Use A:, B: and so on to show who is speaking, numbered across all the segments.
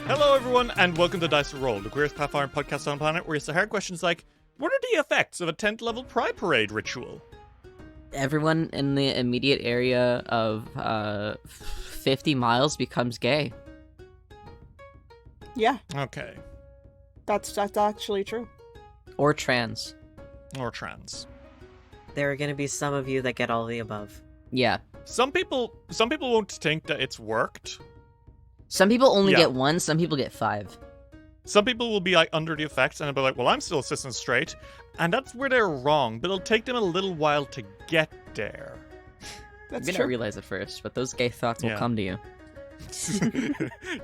A: Hello, everyone, and welcome to Dice Roll, the Queerest Pathfinder Podcast on the planet, where you answer hard questions like, what are the effects of a 10th level Pride Parade ritual?
B: Everyone in the immediate area of 50 miles becomes gay.
C: Yeah,
A: Okay.
C: that's actually true.
B: Or trans.
A: Or trans.
D: There are going to be some of you that get all of the above.
B: Yeah.
A: Some people won't think that it's worked.
B: Some people only
A: Yeah.
B: get 1, some people get 5.
A: Some people will be like under the effects and they'll be like, well, I'm still cis and straight. And that's where they're wrong, but it'll take them a little while to get there.
C: That's
B: You may
C: true.
B: not realize it first, but those gay thoughts will
A: Yeah.
B: come to you.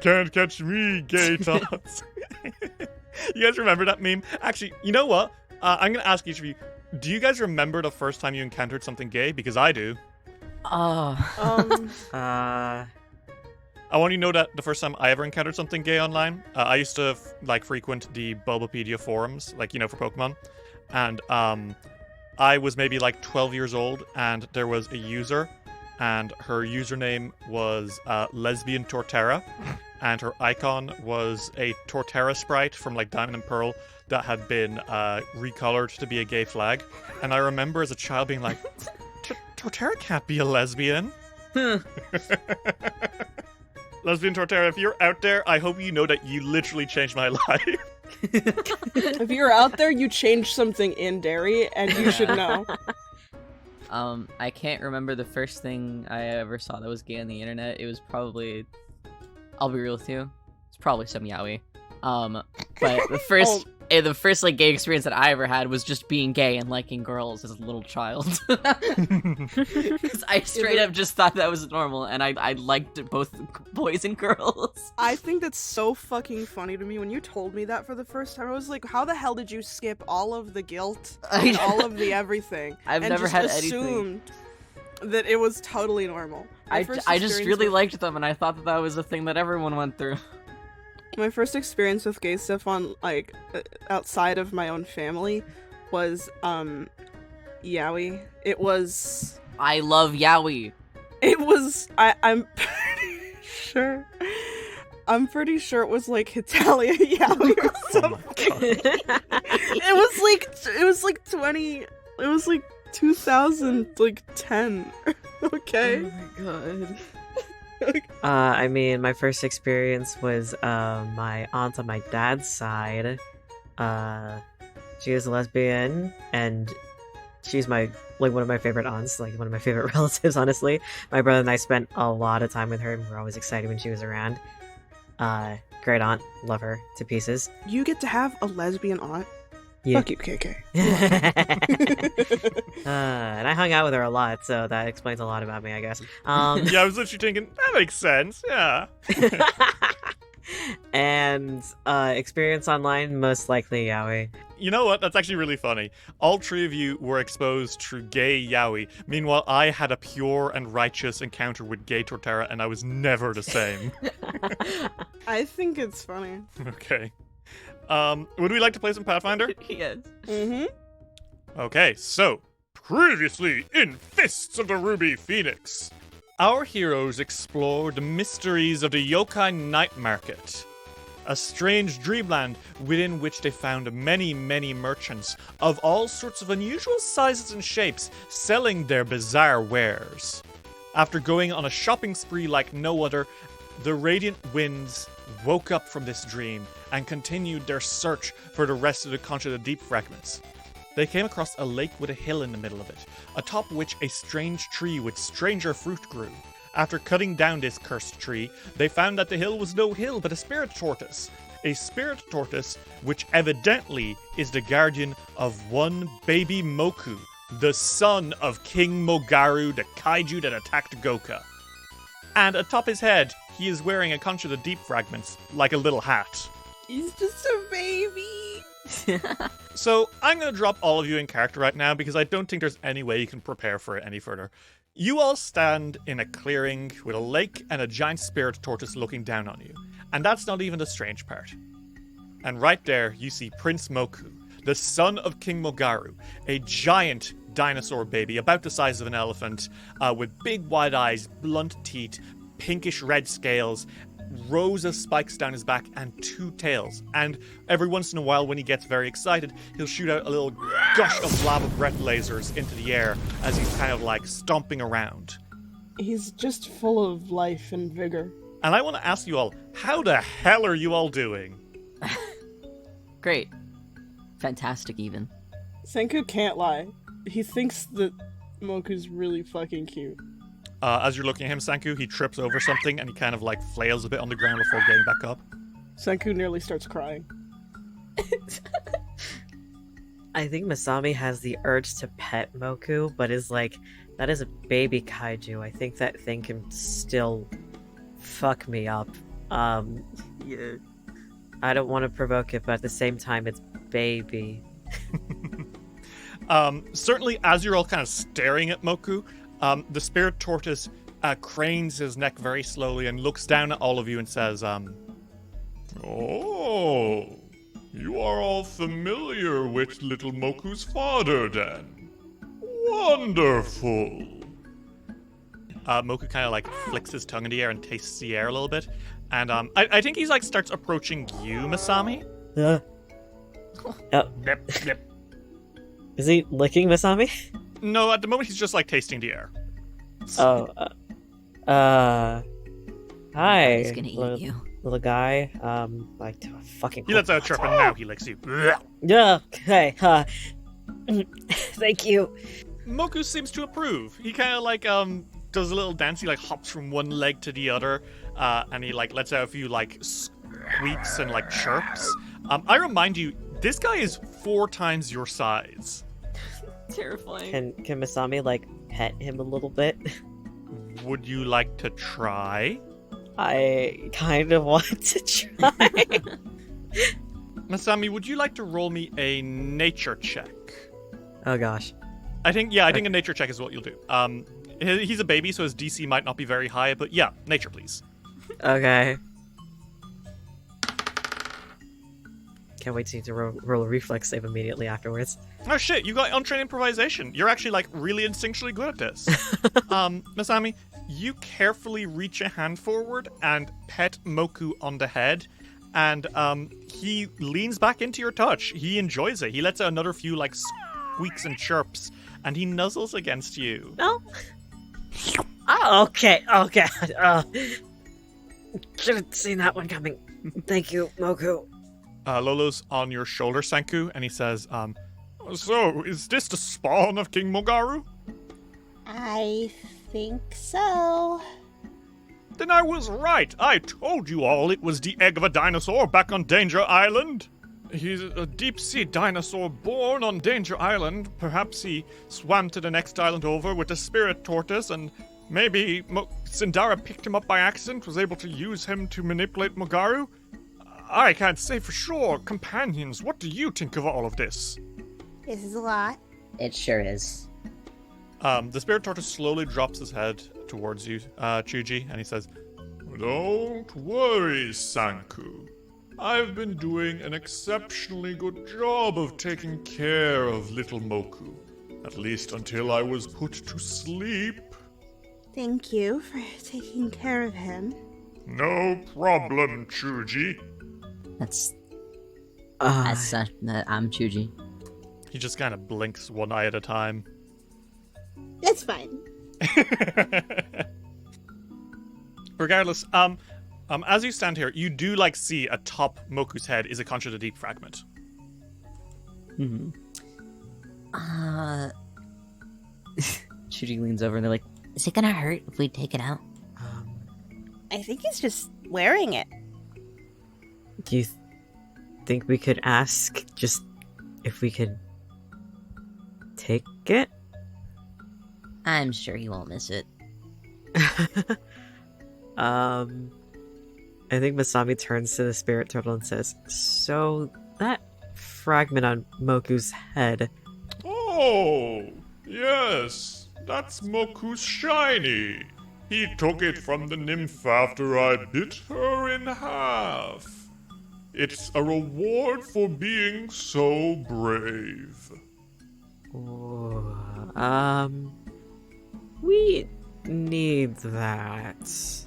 A: Can't catch me, gay thoughts. You guys remember that meme? Actually, you know what? I'm going to ask each of you, do you guys remember the first time you encountered something gay? Because I do.
B: Oh.
A: I want you to know that the first time I ever encountered something gay online, I used to frequent the Bulbapedia forums, for Pokemon, and I was maybe 12 years old, and there was a user, and her username was Lesbian Torterra, and her icon was a Torterra sprite from Diamond and Pearl that had been recolored to be a gay flag, and I remember as a child being like, Torterra can't be a lesbian. Lesbian Torterra, if you're out there, I hope you know that you literally changed my life.
C: If you're out there, you changed something in Derry, and you should know.
B: I can't remember the first thing I ever saw that was gay on the internet. It was probably, I'll be real with you, it's probably some yaoi. But the first gay experience that I ever had was just being gay and liking girls as a little child. Because I straight up just thought that was normal, and I liked both boys and girls.
C: I think that's so fucking funny to me. When you told me that for the first time, I was like, how the hell did you skip all of the guilt and all of the everything?
B: I've
C: and
B: never
C: just
B: had
C: assumed that it was totally normal.
B: I just really liked them, and I thought that was a thing that everyone went through.
C: My first experience with gay stuff on outside of my own family was yaoi. It was
B: I love yaoi.
C: I'm pretty sure it was Hetalia Yaoi or something. It was 2010. Okay.
B: Oh my god.
D: My first experience was my aunt on my dad's side. She was a lesbian, and she's one of my favorite aunts, one of my favorite relatives, honestly. My brother and I spent a lot of time with her, and we were always excited when she was around. Great aunt, love her to pieces.
C: You get to have a lesbian aunt?
D: Yeah.
C: Fuck you, KK.
D: And I hung out with her a lot, so that explains a lot about me, I guess.
A: Yeah, I was literally thinking, that makes sense, yeah.
D: And experience online, most likely yaoi.
A: You know what? That's actually really funny. All three of you were exposed through gay yaoi. Meanwhile, I had a pure and righteous encounter with gay Torterra, and I was never the same.
C: I think it's funny.
A: Okay. Would we like to play some Pathfinder?
B: Yes.
C: Mm-hmm.
A: Okay, so, previously in Fists of the Ruby Phoenix, our heroes explore the mysteries of the yokai night market, a strange dreamland within which they found many, many merchants of all sorts of unusual sizes and shapes selling their bizarre wares. After going on a shopping spree like no other, the Radiant Winds woke up from this dream and continued their search for the rest of the Conch of the Deep fragments. They came across a lake with a hill in the middle of it, atop which a strange tree with stranger fruit grew. After cutting down this cursed tree, they found that the hill was no hill but a spirit tortoise. A spirit tortoise which evidently is the guardian of one baby Mokku, the son of King Mogaru, the kaiju that attacked Goka. And atop his head, he is wearing a Conch of the Deep fragments, like a little hat.
C: He's just a baby.
A: So, I'm going to drop all of you in character right now because I don't think there's any way you can prepare for it any further. You all stand in a clearing with a lake and a giant spirit tortoise looking down on you. And that's not even the strange part. And right there, you see Prince Mokku, the son of King Mogaru, a giant dinosaur baby about the size of an elephant, with big wide eyes, blunt teeth, pinkish red scales, rows of spikes down his back and 2 tails. And every once in a while, when he gets very excited, he'll shoot out a little gush of lava breath lasers into the air as he's kind of like stomping around.
C: He's just full of life and vigor.
A: And I want to ask you all, how the hell are you all doing?
B: Great. Fantastic, even.
C: Senku can't lie. He thinks that Mokku's really fucking cute.
A: As you're looking at him, Senku, he trips over something and he kind of like flails a bit on the ground before getting back up.
C: Senku nearly starts crying.
D: I think Masami has the urge to pet Mokku, but is like, that is a baby kaiju. I think that thing can still fuck me up.
B: Yeah.
D: I don't want to provoke it, but at the same time, it's baby.
A: Certainly, as you're all kind of staring at Mokku, the spirit tortoise cranes his neck very slowly and looks down at all of you and says, "Oh, you are all familiar with little Mokku's father, then? Wonderful." Mokku kind of like flicks his tongue in the air and tastes the air a little bit, and I think he's like starts approaching you, Masami. Nip, nip.
D: Is he licking Masami?
A: No, at the moment he's just like tasting the air.
D: Oh, hi,
B: He's gonna eat you.
D: little guy. Like fucking.
A: He lets out a chirp and now he licks you.
D: Yeah. Okay. Thank you.
A: Mokku seems to approve. He kind of like does a little dance. He like hops from one leg to the other, and he like lets out a few like squeaks and like chirps. I remind you, this guy is 4 times your size.
B: Terrifying.
D: Can Masami like pet him a little bit?
A: Would you like to try?
D: I kind of want to try.
A: Masami, would you like to roll me a nature check?
D: Oh gosh.
A: I think a nature check is what you'll do. He's a baby, so his DC might not be very high, but yeah, nature, please.
D: Okay. Can't wait to roll a reflex save immediately afterwards.
A: Oh shit, you got untrained improvisation. You're actually like really instinctually good at this. Masami, you carefully reach a hand forward and pet Mokku on the head, and he leans back into your touch. He enjoys it. He lets out another few like squeaks and chirps, and he nuzzles against you.
D: No. Oh, okay. Okay. Should have seen that one coming. Thank you, Mokku.
A: Lolo's on your shoulder, Senku, and he says, so, is this the spawn of King Mogaru?
E: I think so.
A: Then I was right. I told you all it was the egg of a dinosaur back on Danger Island. He's a deep-sea dinosaur born on Danger Island. Perhaps he swam to the next island over with a spirit tortoise, and maybe Sindara picked him up by accident, was able to use him to manipulate Mogaru. I can't say for sure. Companions, what do you think of all of this?
E: This is a lot.
F: It sure is.
A: The spirit tortoise slowly drops his head towards you, Chuji, and he says, "Don't worry, Sanku. I've been doing an exceptionally good job of taking care of little Mokku, at least until I was put to sleep."
E: Thank you for taking care of him.
A: No problem, Chuji.
F: That's
D: Uh,
F: such that I'm Chuji.
A: He just kind of blinks one eye at a time.
E: That's fine.
A: Regardless, as you stand here, you do like see atop Moku's head is a Concha the Deep fragment.
B: Mm-hmm. Chuji leans over and they're like,
F: Is it gonna hurt if we take it out?
E: I think he's just wearing it.
D: do you think we could ask just if we could take it?
F: I'm sure he won't miss it.
D: I think Masami turns to the spirit turtle and says, "So that fragment on Moku's head,
A: Oh, yes, that's Moku's shiny. He took it from the nymph after I bit her in half. It's a reward for being so brave."
D: ooh, we need that.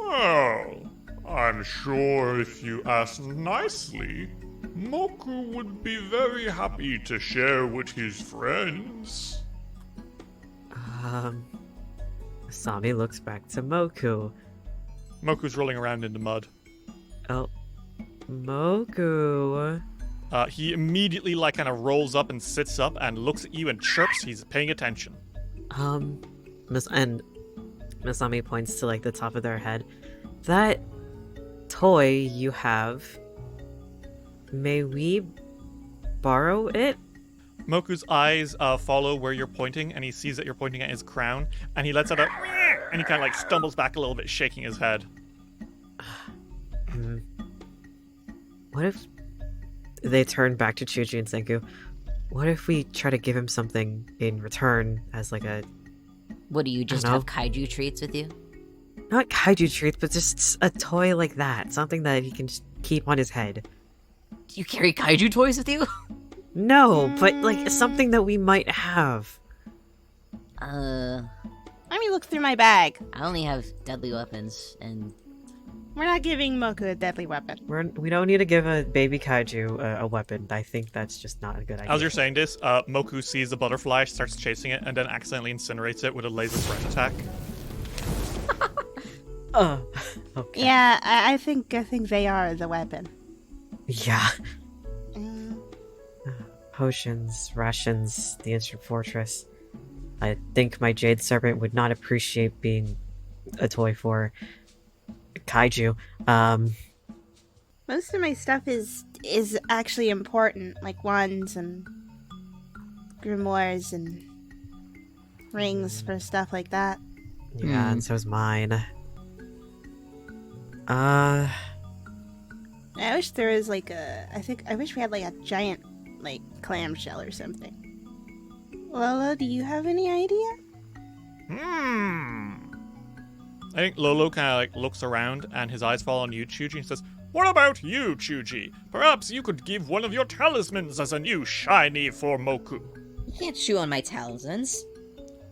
A: Well, I'm sure if you asked nicely, Mokku would be very happy to share with his friends.
D: Masami looks back to Mokku.
A: Moku's rolling around in the mud.
D: Oh, Mokku.
A: He immediately kind of rolls up and sits up and looks at you and chirps. He's paying attention.
D: Masami points to the top of their head. That toy you have, may we borrow it?
A: Moku's eyes follow where you're pointing, and he sees that you're pointing at his crown, and he lets out a and he kind of stumbles back a little bit, shaking his head.
D: What if they turn back to Chuji and Senku? What if we try to give him something in return as a...
F: What do you just have kaiju treats with you?
D: Not kaiju treats, but just a toy like that. Something that he can just keep on his head.
F: Do you carry kaiju toys with you?
D: No, but something that we might have.
E: Let me look through my bag.
F: I only have deadly weapons, and
E: We're not giving Mokku a deadly weapon.
D: We don't need to give a baby kaiju a weapon. I think that's just not a good idea.
A: As you're saying this, Mokku sees a butterfly, starts chasing it, and then accidentally incinerates it with a laser breath attack.
D: Okay.
E: Yeah, I think they are the weapon.
D: Yeah.
E: Mm.
D: Potions, rations, the ancient fortress. I think my Jade Serpent would not appreciate being a toy for kaiju.
E: Most of my stuff is actually important, like wands and grimoires and rings for stuff like that.
D: Yeah, and so's mine.
E: I wish there was I wish we had a giant clamshell or something. Lola, do you have any idea?
A: I think Lolo kind of looks around and his eyes fall on you, Chuji, and says, "What about you, Chuji? Perhaps you could give one of your talismans as a new shiny for Mokku."
F: you can't chew on my talismans.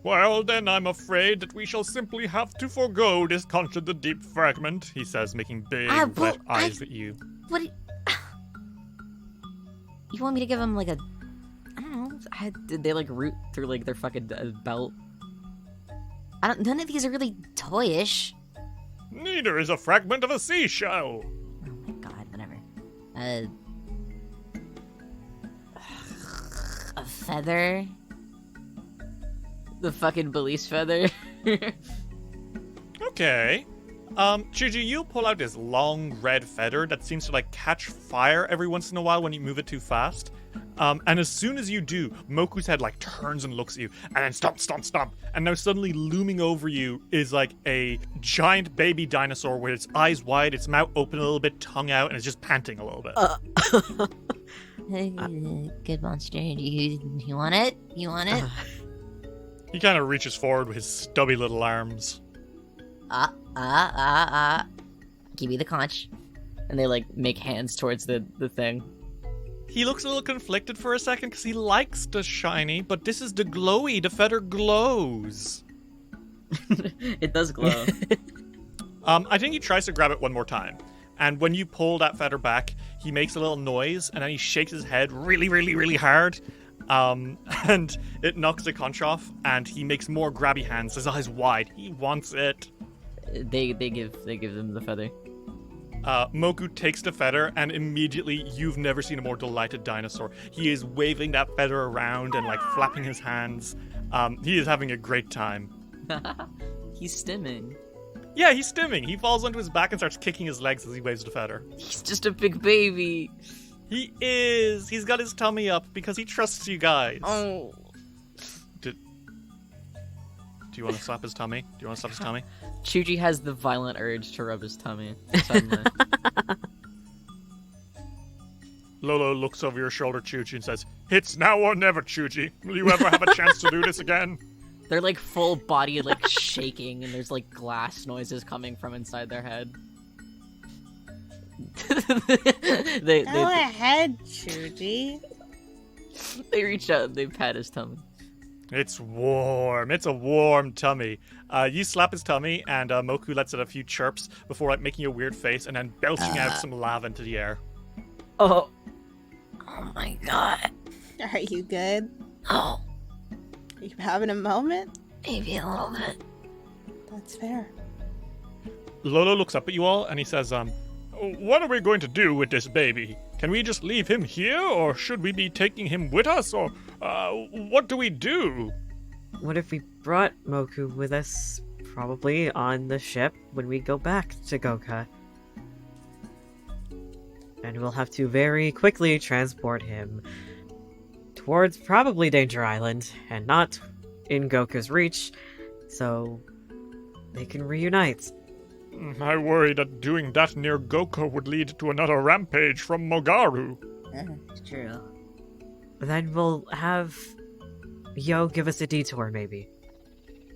A: Well, then I'm afraid that we shall simply have to forgo this Contra the Deep fragment, he says, making big red eyes at you.
F: What do you want me to give him I don't know.
B: Did they root through their fucking belt?
F: None of these are really toyish.
A: Neither is a fragment of a seashell.
F: Oh my god, whatever. A feather?
B: The fucking Belize feather.
A: Okay. Chuji, you pull out this long red feather that seems to catch fire every once in a while when you move it too fast. And as soon as you do, Moku's head turns and looks at you, and then stomp, stomp, stomp. And now suddenly looming over you is a giant baby dinosaur with its eyes wide, its mouth open a little bit, tongue out, and it's just panting a little bit.
F: Good monster. Do you want it? You want it?
A: He kind of reaches forward with his stubby little arms.
F: Give me the conch.
B: And they make hands towards the thing.
A: He looks a little conflicted for a second because he likes the shiny, but this is the glowy. The feather glows.
B: It does glow.
A: I think he tries to grab it one more time. And when you pull that feather back, he makes a little noise, and then he shakes his head really, really, really hard. And it knocks the conch off, and he makes more grabby hands, his eyes wide. He wants it.
B: They give them the feather.
A: Mokku takes the feather, and immediately you've never seen a more delighted dinosaur. He is waving that feather around and flapping his hands. He is having a great time.
B: He's stimming.
A: Yeah, he's stimming. He falls onto his back and starts kicking his legs as he waves the feather.
B: He's just a big baby.
A: He is. He's got his tummy up because he trusts you guys.
B: Oh.
A: Do you want to slap his tummy?
B: Chuji has the violent urge to rub his tummy suddenly.
A: Lolo looks over your shoulder, Chuji, and says, "It's now or never, Chuji. Will you ever have a chance to do this again?"
B: They're full body shaking, and there's glass noises coming from inside their head. they
E: Go ahead, Chuji.
B: reach out and they pat his tummy.
A: It's warm. It's a warm tummy. You slap his tummy, and Mokku lets out a few chirps before making a weird face and then belching out some lava into the air.
D: Oh,
F: Oh my god.
E: Are you good?
F: Oh,
E: Are you having a moment?
F: maybe a little bit.
E: That's fair.
A: Lolo looks up at you all, and he says, what are we going to do with this baby? Can we just leave him here, or should we be taking him with us, or what do we do?
D: what if we brought Mokku with us, probably on the ship when we go back to Goka? And we'll have to very quickly transport him towards probably Danger Island, and not in Goka's reach, so they can reunite.
A: I worry that doing that near Goka would lead to another rampage from Mogaru.
F: That's true.
D: Then we'll have Yo give us a detour, maybe.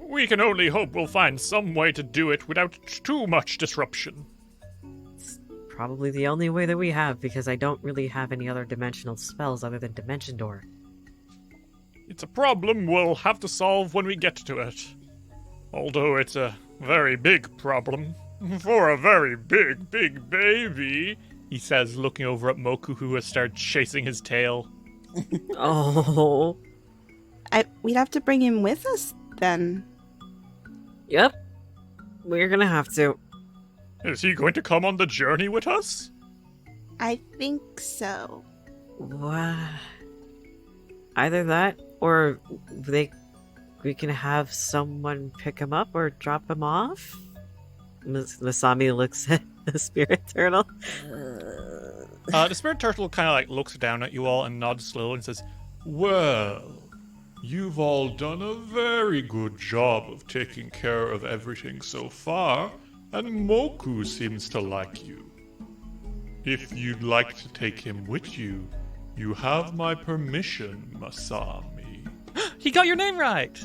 A: We can only hope we'll find some way to do it without too much disruption.
D: Probably the only way that we have, because I don't really have any other dimensional spells other than Dimension Door.
A: It's a problem we'll have to solve when we get to it. Although it's a very big problem. For a very big, big baby, he says, looking over at Mokku, who has started chasing his tail.
D: Oh.
C: We'd have to bring him with us then.
D: Yep. We're gonna have to.
A: Is he going to come on the journey with us?
E: I think so.
D: Either that, or we can have someone pick him up or drop him off? Masami looks at the spirit turtle.
A: The spirit turtle kind of like looks down at you all and nods slowly and says, well, you've all done a very good job of taking care of everything so far, and Mokku seems to like you. If you'd like to take him with you, you have my permission, Masami. He got your name right!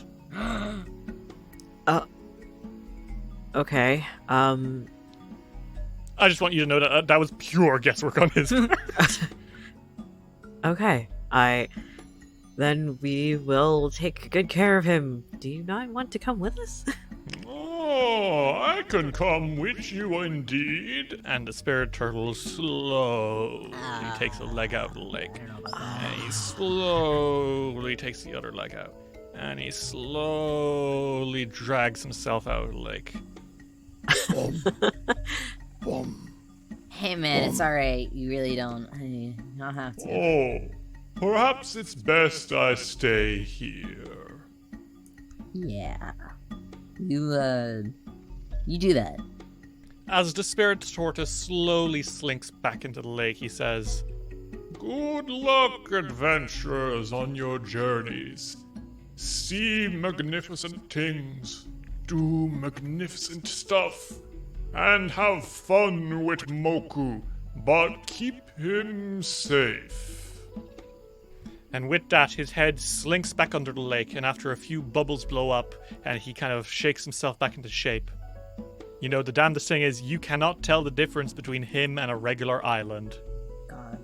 D: Okay,
A: I just want you to know that that was pure guesswork on his part.
D: okay. Then we will take good care of him. Do you not want to come with us?
A: Oh, I can come with you indeed. And the spirit turtle slowly takes a leg out of the lake. And he slowly takes the other leg out. And he slowly drags himself out of the lake. Boom. Boom.
F: Hey man, it's alright. You really don't. You don't have to.
A: Oh, perhaps it's best I stay here.
F: Yeah. You do that.
A: As the spirit tortoise slowly slinks back into the lake, he says, good luck, adventurers, on your journeys. See magnificent things, do magnificent stuff, and have fun with Mokku, but keep him safe. And with that, his head slinks back under the lake, and after a few bubbles blow up, and he kind of shakes himself back into shape. You know, the damnedest thing is, you cannot tell the difference between him and a regular island.
F: God.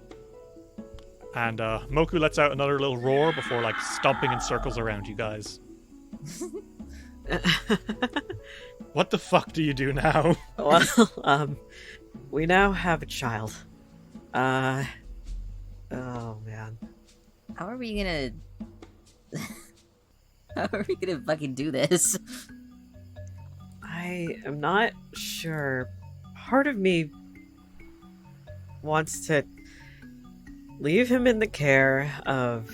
A: And Mokku lets out another little roar before, like, stomping in circles around you guys. What the fuck do you do now?
D: Well, we now have a child. Oh man.
F: How are we gonna... How are we gonna fucking do this?
D: I am not sure. Part of me wants to leave him in the care of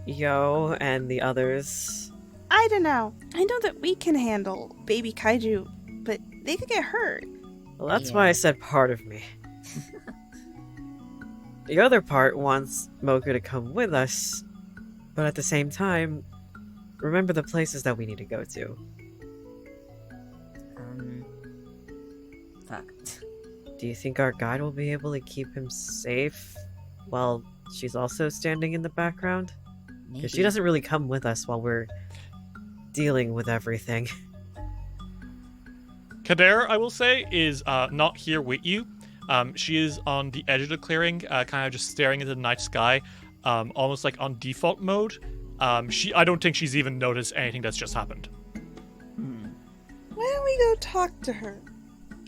D: Yo and the others.
C: I don't know. I know that we can handle baby kaiju, but they could get hurt.
D: Well, that's why I said part of me. The other part wants Mokku to come with us, but at the same time, remember the places that we need to go to.
F: Fuck.
D: Do you think our guide will be able to keep him safe while she's also standing in the background? Because she doesn't really come with us while we're dealing with everything.
A: Kader, I will say, is not here with you. She is on the edge of the clearing, kind of just staring into the night sky, almost like on default mode. I don't think she's even noticed anything that's just happened.
C: Why don't we go talk to her?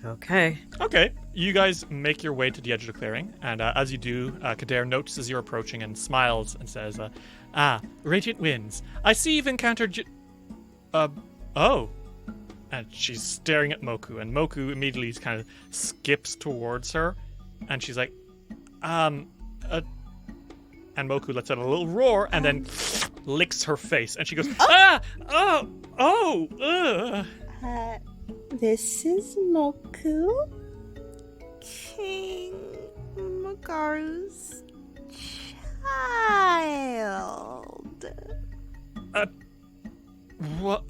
D: Okay.
A: Okay, you guys make your way to the edge of the clearing, and as you do, Kader notices you're approaching and smiles and says, Radiant Winds, I see you've encountered oh. And she's staring at Mokku, and Mokku immediately kind of skips towards her, and she's like, and Mokku lets out a little roar, and then licks her face, and she goes,
E: This is Mokku, King Magaru's child.
A: What?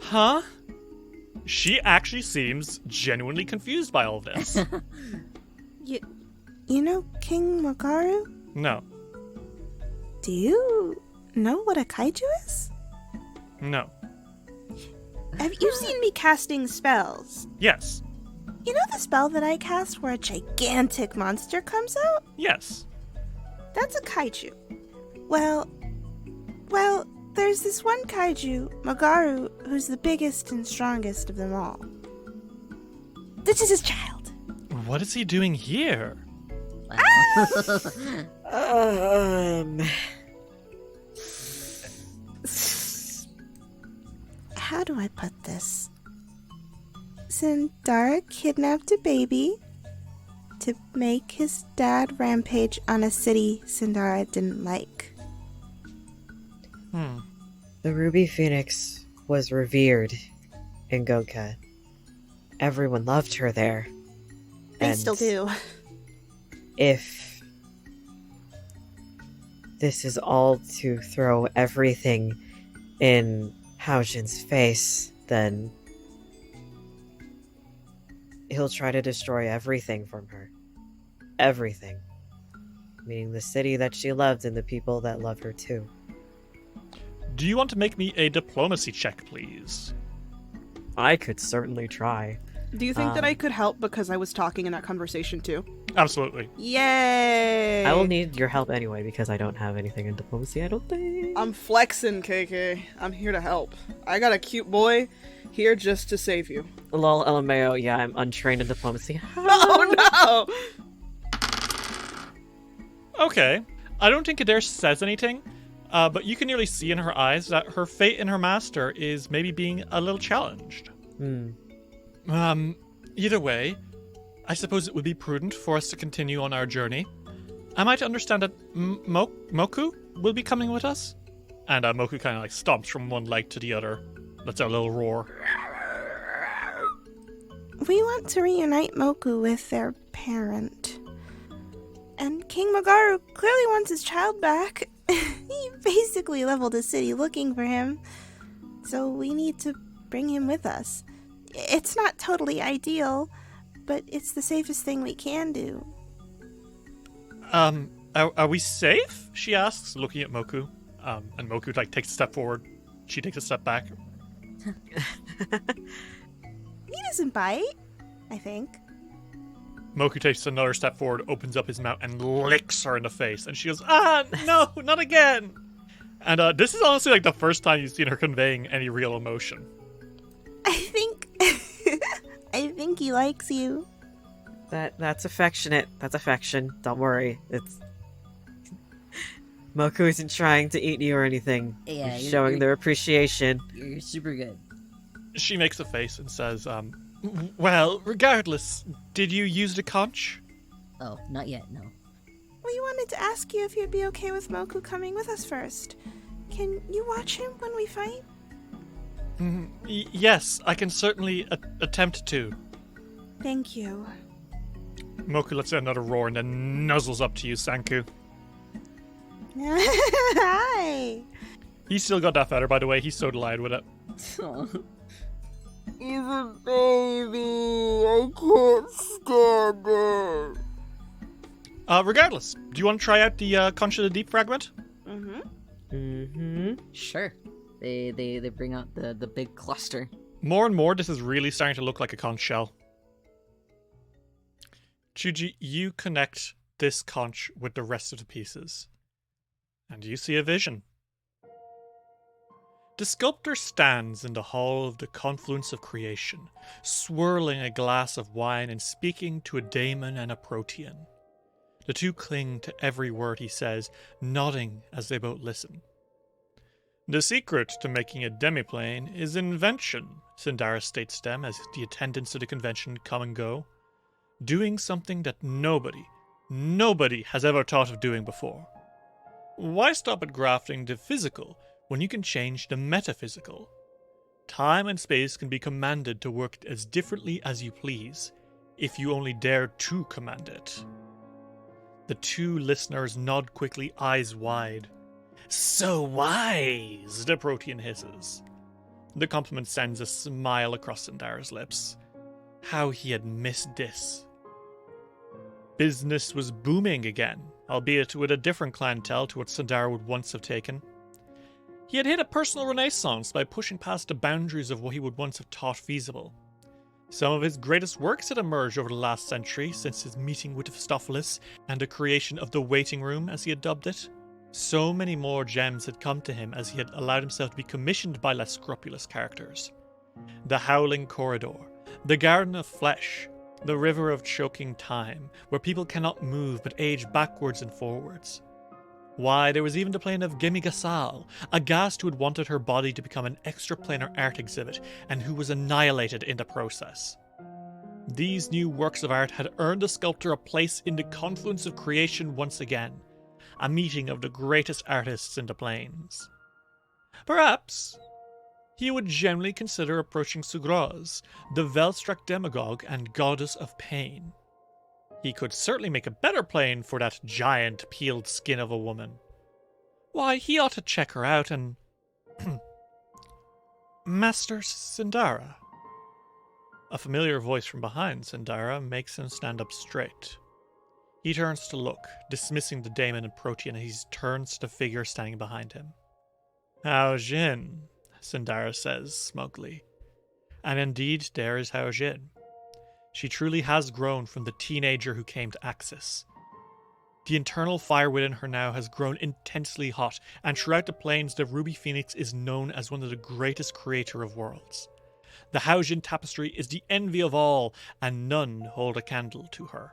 A: Huh? She actually seems genuinely confused by all of this.
E: You know King Magaru?
A: No.
E: Do you know what a kaiju is?
A: No.
E: Have you seen me casting spells?
A: Yes.
E: You know the spell that I cast where a gigantic monster comes out?
A: Yes.
E: That's a kaiju. Well, there's this one kaiju, Magaru, who's the biggest and strongest of them all. This is his child.
A: What is he doing here?
E: How do I put this? Sindara kidnapped a baby to make his dad rampage on a city Sindara didn't like.
D: The Ruby Phoenix was revered in Goka. Everyone loved her there.
E: They
D: And
E: still do.
D: If this is all to throw everything in Haojin's face, then he'll try to destroy everything from her. Everything. Meaning the city that she loved and the people that love her too.
A: Do you want to make me a diplomacy check, please?
D: I could certainly try.
C: Do you think that I could help because I was talking in that conversation too?
A: Absolutely.
C: Yay!
D: I will need your help anyway because I don't have anything in diplomacy, I don't think.
C: I'm flexing, KK. I'm here to help. I got a cute boy here just to save you.
D: Lol, LMAO, yeah, I'm untrained in diplomacy.
C: Oh no!
A: Okay. I don't think Kader says anything, but you can nearly see in her eyes that her fate in her master is maybe being a little challenged. Either way, I suppose it would be prudent for us to continue on our journey. Am I to understand that Mokku will be coming with us? And Mokku kind of like stomps from one leg to the other. Lets out a little roar.
E: We want to reunite Mokku with their parent. And King Magaru clearly wants his child back. He basically leveled a city looking for him. So we need to bring him with us. It's not totally ideal, but it's the safest thing we can do.
A: Are we safe? She asks, looking at Mokku. And Mokku like takes a step forward. She takes a step back.
E: He doesn't bite, I think.
A: Mokku takes another step forward, opens up his mouth, and licks her in the face. And she goes, no, not again. And this is honestly like the first time you've seen her conveying any real emotion.
E: I think he likes you.
D: That's affectionate. That's affection. Don't worry. It's Mokku isn't trying to eat you or anything.
F: Yeah,
D: He's showing their appreciation.
F: You're super good.
A: She makes a face and says, well, regardless, did you use the conch?
F: Oh, not yet, no.
E: We wanted to ask you if you'd be okay with Mokku coming with us first. Can you watch him when we fight?
A: Yes, I can certainly attempt to.
E: Thank you.
A: Mokku lets out another roar and then nuzzles up to you, Sanku.
E: Hi.
A: He's still got that feather, by the way. He's so delighted with it.
E: He's a baby. I can't stand it.
A: Regardless, do you want to try out the Conch of the Deep fragment?
B: Sure. They bring out the big cluster.
A: More and more, this is really starting to look like a conch shell. Chuji, you connect this conch with the rest of the pieces. And you see a vision. The sculptor stands in the hall of the confluence of creation, swirling a glass of wine and speaking to a daemon and a protean. The two cling to every word he says, nodding as they both listen. The secret to making a demiplane is invention, Sindara states to them as the attendants to the convention come and go. Doing something that nobody has ever thought of doing before. Why stop at grafting the physical when you can change the metaphysical? Time and space can be commanded to work as differently as you please, if you only dare to command it. The two listeners nod quickly, eyes wide. So wise, the protean hisses. The compliment sends a smile across Sindara's lips. How he had missed this. Business was booming again, albeit with a different clientele to what Sindara would once have taken. He had hit a personal renaissance by pushing past the boundaries of what he would once have thought feasible. Some of his greatest works had emerged over the last century since his meeting with Mephistopheles and the creation of the waiting room, as he had dubbed it. So many more gems had come to him as he had allowed himself to be commissioned by less scrupulous characters. The Howling Corridor, the Garden of Flesh, the River of Choking Time, where people cannot move but age backwards and forwards. Why, there was even the plane of Gemigasal, a ghast who had wanted her body to become an extraplanar art exhibit and who was annihilated in the process. These new works of art had earned the sculptor a place in the confluence of creation once again, a meeting of the greatest artists in the planes. Perhaps he would generally consider approaching Sugroz, the Velstruck demagogue and goddess of pain. He could certainly make a better plane for that giant peeled skin of a woman. Why, he ought to check her out and... Master Sindara. A familiar voice from behind Sindara makes him stand up straight. He turns to look, dismissing the daemon and protean as he turns to the figure standing behind him. Hao Jin, Sindara says smugly. And indeed, there is Hao Jin. She truly has grown from the teenager who came to Axis. The internal fire within her now has grown intensely hot, and throughout the plains the Ruby Phoenix is known as one of the greatest creator of worlds. The Hao Jin tapestry is the envy of all, and none hold a candle to her.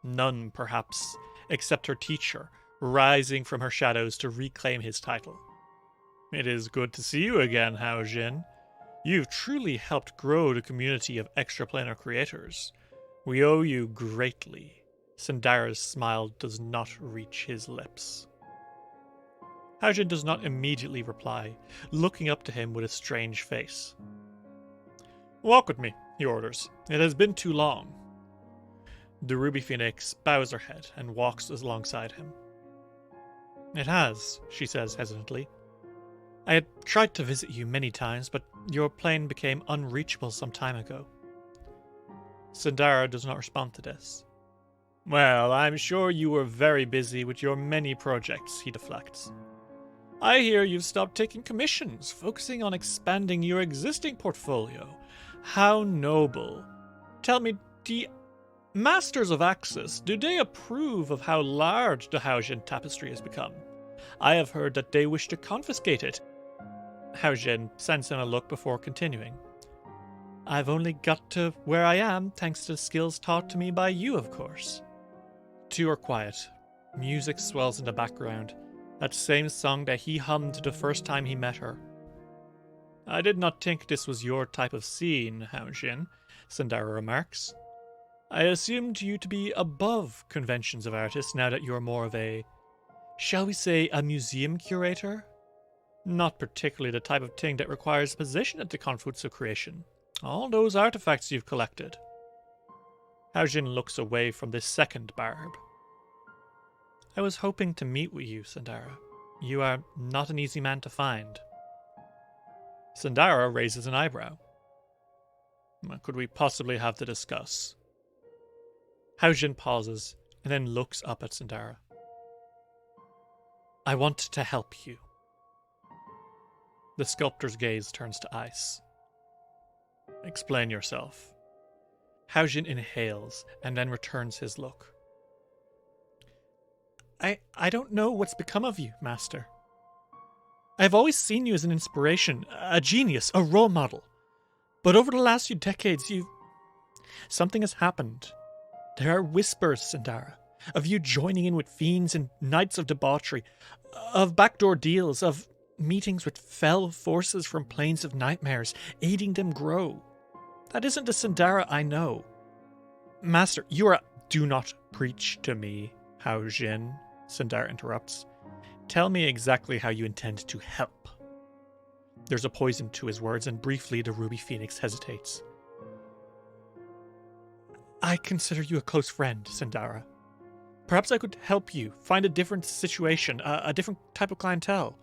A: None, perhaps, except her teacher, rising from her shadows to reclaim his title. It is good to see you again, Hao Jin. You've truly helped grow the community of extraplanar creators. We owe you greatly. Sindara's smile does not reach his lips. Hao Jin does not immediately reply, looking up to him with a strange face. Walk with me, he orders. It has been too long. The Ruby Phoenix bows her head and walks alongside him. It has, she says hesitantly. I had tried to visit you many times, but your plane became unreachable some time ago. Sindara does not respond to this. Well, I'm sure you were very busy with your many projects, he deflects. I hear you've stopped taking commissions, focusing on expanding your existing portfolio. How noble. Tell me, the Masters of Axis, do they approve of how large the Hao Jin tapestry has become? I have heard that they wish to confiscate it. Hao Jin sends him a look before continuing. I've only got to where I am thanks to the skills taught to me by you, of course. Two are quiet. Music swells in the background. That same song that he hummed the first time he met her. I did not think this was your type of scene, Hao Jin, Sindara remarks. I assumed you to be above conventions of artists now that you're more of a, shall we say, a museum curator? Not particularly the type of thing that requires position at the confluence of creation. All those artifacts you've collected. Hao Jin looks away from this second barb. I was hoping to meet with you, Sindara. You are not an easy man to find. Sindara raises an eyebrow. What could we possibly have to discuss? Hao Jin pauses and then looks up at Sindara. I want to help you. The sculptor's gaze turns to ice. Explain yourself. Hao Jin inhales and then returns his look. I don't know what's become of you, Master. I've always seen you as an inspiration, a genius, a role model. But over the last few decades, something has happened. There are whispers, Sindara, of you joining in with fiends and nights of debauchery, of backdoor deals, of meetings with fell forces from planes of nightmares, aiding them grow. That isn't the Sindara I know. Master, Do not preach to me, Hao Jin, Sindara interrupts. Tell me exactly how you intend to help. There's a poison to his words, and briefly the Ruby Phoenix hesitates. I consider you a close friend, Sindara. Perhaps I could help you find a different situation, a different type of clientele.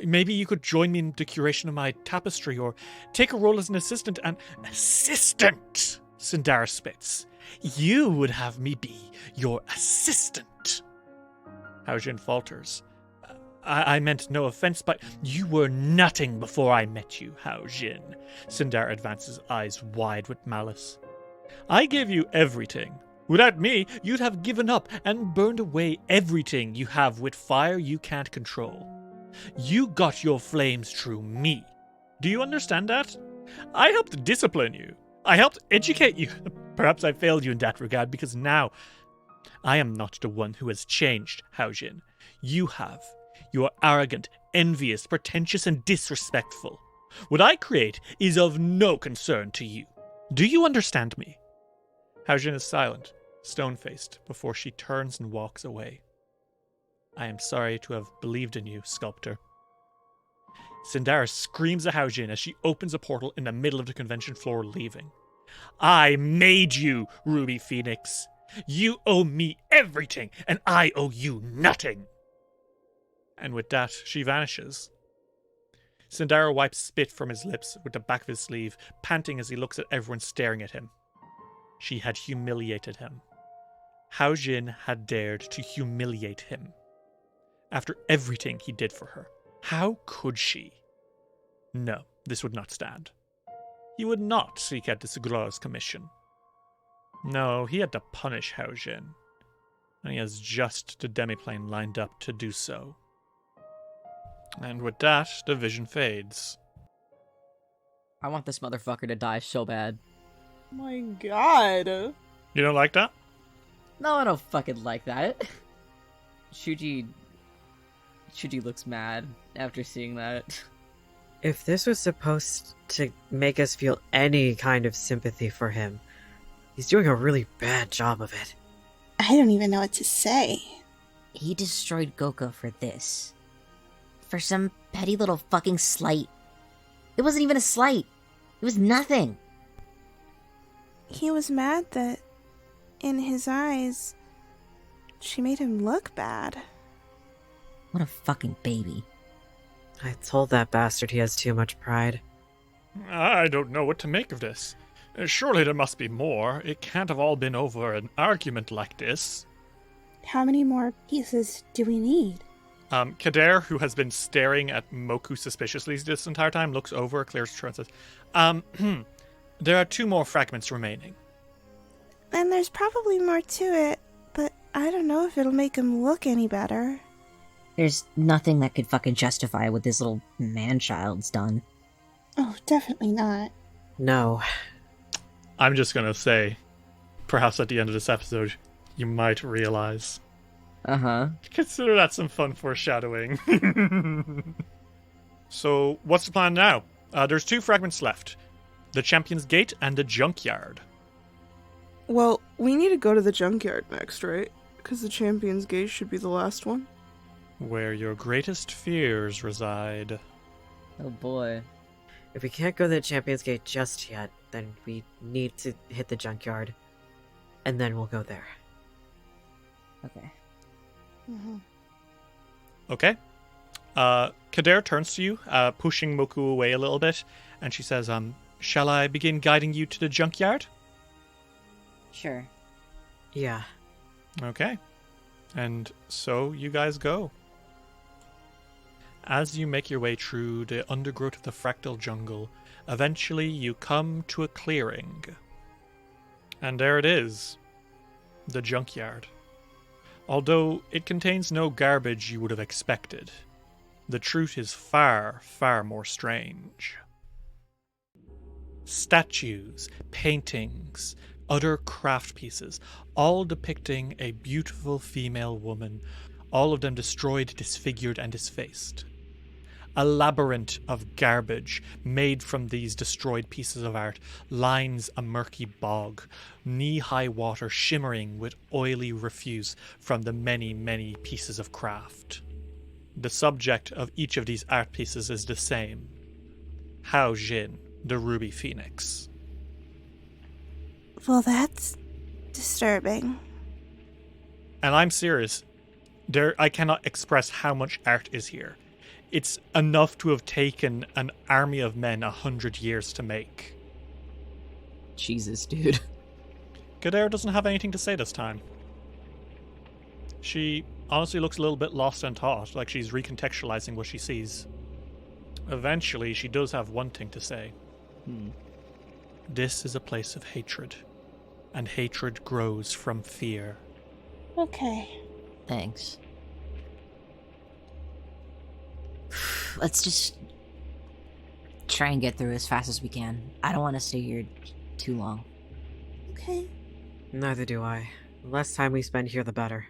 A: Maybe you could join me in the curation of my tapestry, or take a role as an assistant and... Assistant! Sindara spits. You would have me be your assistant. Hao Jin falters. I meant no offense, but you were nothing before I met you, Hao Jin. Sindara advances, eyes wide with malice. I gave you everything. Without me, you'd have given up and burned away everything you have with fire you can't control. You got your flames through me. Do you understand that? I helped discipline you. I helped educate you. Perhaps I failed you in that regard, because now I am not the one who has changed, Hao Jin. You have. You are arrogant, envious, pretentious, and disrespectful. What I create is of no concern to you. Do you understand me? Hao Jin is silent, stone-faced, before she turns and walks away. I am sorry to have believed in you, Sculptor. Sindara screams at Hao Jin as she opens a portal in the middle of the convention floor, leaving. I made you, Ruby Phoenix. You owe me everything, and I owe you nothing. And with that, she vanishes. Sindara wipes spit from his lips with the back of his sleeve, panting as he looks at everyone staring at him. She had humiliated him. Hao Jin had dared to humiliate him. After everything he did for her, how could she? No, this would not stand. He would not seek out this Gro's commission. No, he had to punish Hao Jin, and he has just the demiplane lined up to do so. And with that, the vision fades.
B: I want this motherfucker to die so bad.
C: Oh my god.
A: You don't like that?
B: No, I don't fucking like that. Shuji looks mad after seeing that.
D: If this was supposed to make us feel any kind of sympathy for him, he's doing a really bad job of it.
E: I don't even know what to say.
F: He destroyed Goka for this. For some petty little fucking slight. It wasn't even a slight. It was nothing.
E: He was mad that, in his eyes, she made him look bad.
F: What a fucking baby.
D: I told that bastard he has too much pride.
A: I don't know what to make of this. Surely there must be more. It can't have all been over an argument like this.
E: How many more pieces do we need?
A: Kader, who has been staring at Mokku suspiciously this entire time, looks over, clears her throat, and says, there are 2 more fragments remaining.
E: And there's probably more to it, but I don't know if it'll make him look any better.
F: There's nothing that could fucking justify what this little man-child's done.
E: Oh, definitely not.
D: No.
A: I'm just gonna say, perhaps at the end of this episode, you might realize.
B: Uh-huh.
A: Consider that some fun foreshadowing. So, what's the plan now? There's 2 fragments left. The Champion's Gate and the Junkyard.
C: Well, we need to go to the junkyard next, right? Because the Champion's Gate should be the last one.
A: Where your greatest fears reside.
B: Oh boy.
D: If we can't go to the Champion's Gate just yet, then we need to hit the junkyard. And then we'll go there.
B: Okay.
E: Mm-hmm.
A: Okay. Kader turns to you, pushing Mokku away a little bit, and she says, shall I begin guiding you to the junkyard?
B: Sure.
D: Yeah.
A: Okay. And so you guys go. As you make your way through the undergrowth of the Fractal Jungle, eventually you come to a clearing. And there it is. The junkyard. Although it contains no garbage you would have expected. The truth is far, far more strange. Statues, paintings, other craft pieces, all depicting a beautiful female woman, all of them destroyed, disfigured, and disfaced. A labyrinth of garbage made from these destroyed pieces of art lines a murky bog, knee-high water shimmering with oily refuse from the many, many pieces of craft. The subject of each of these art pieces is the same. Hao Jin, the Ruby Phoenix.
E: Well, that's disturbing.
A: And I'm serious. I cannot express how much art is here. It's enough to have taken an army of men 100 years to make.
B: Jesus, dude.
A: Gadare doesn't have anything to say this time. She honestly looks a little bit lost in thought, like she's recontextualizing what she sees. Eventually, she does have one thing to say. This is a place of hatred, and hatred grows from fear.
E: Okay.
F: Thanks. Let's just try and get through as fast as we can. I don't want to stay here too long.
E: Okay.
D: Neither do I. The less time we spend here, the better.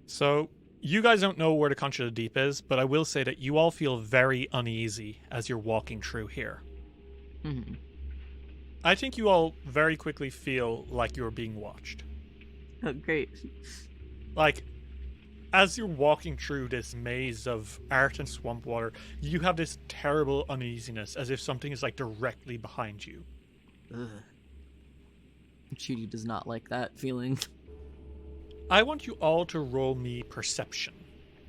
A: So, you guys don't know where the Concha of the Deep is, but I will say that you all feel very uneasy as you're walking through here.
B: Mm-hmm.
A: I think you all very quickly feel like you're being watched.
C: Oh, great.
A: Like, as you're walking through this maze of art and swamp water, you have this terrible uneasiness, as if something is, like, directly behind you.
B: Ugh. Judy does not like that feeling.
A: I want you all to roll me perception,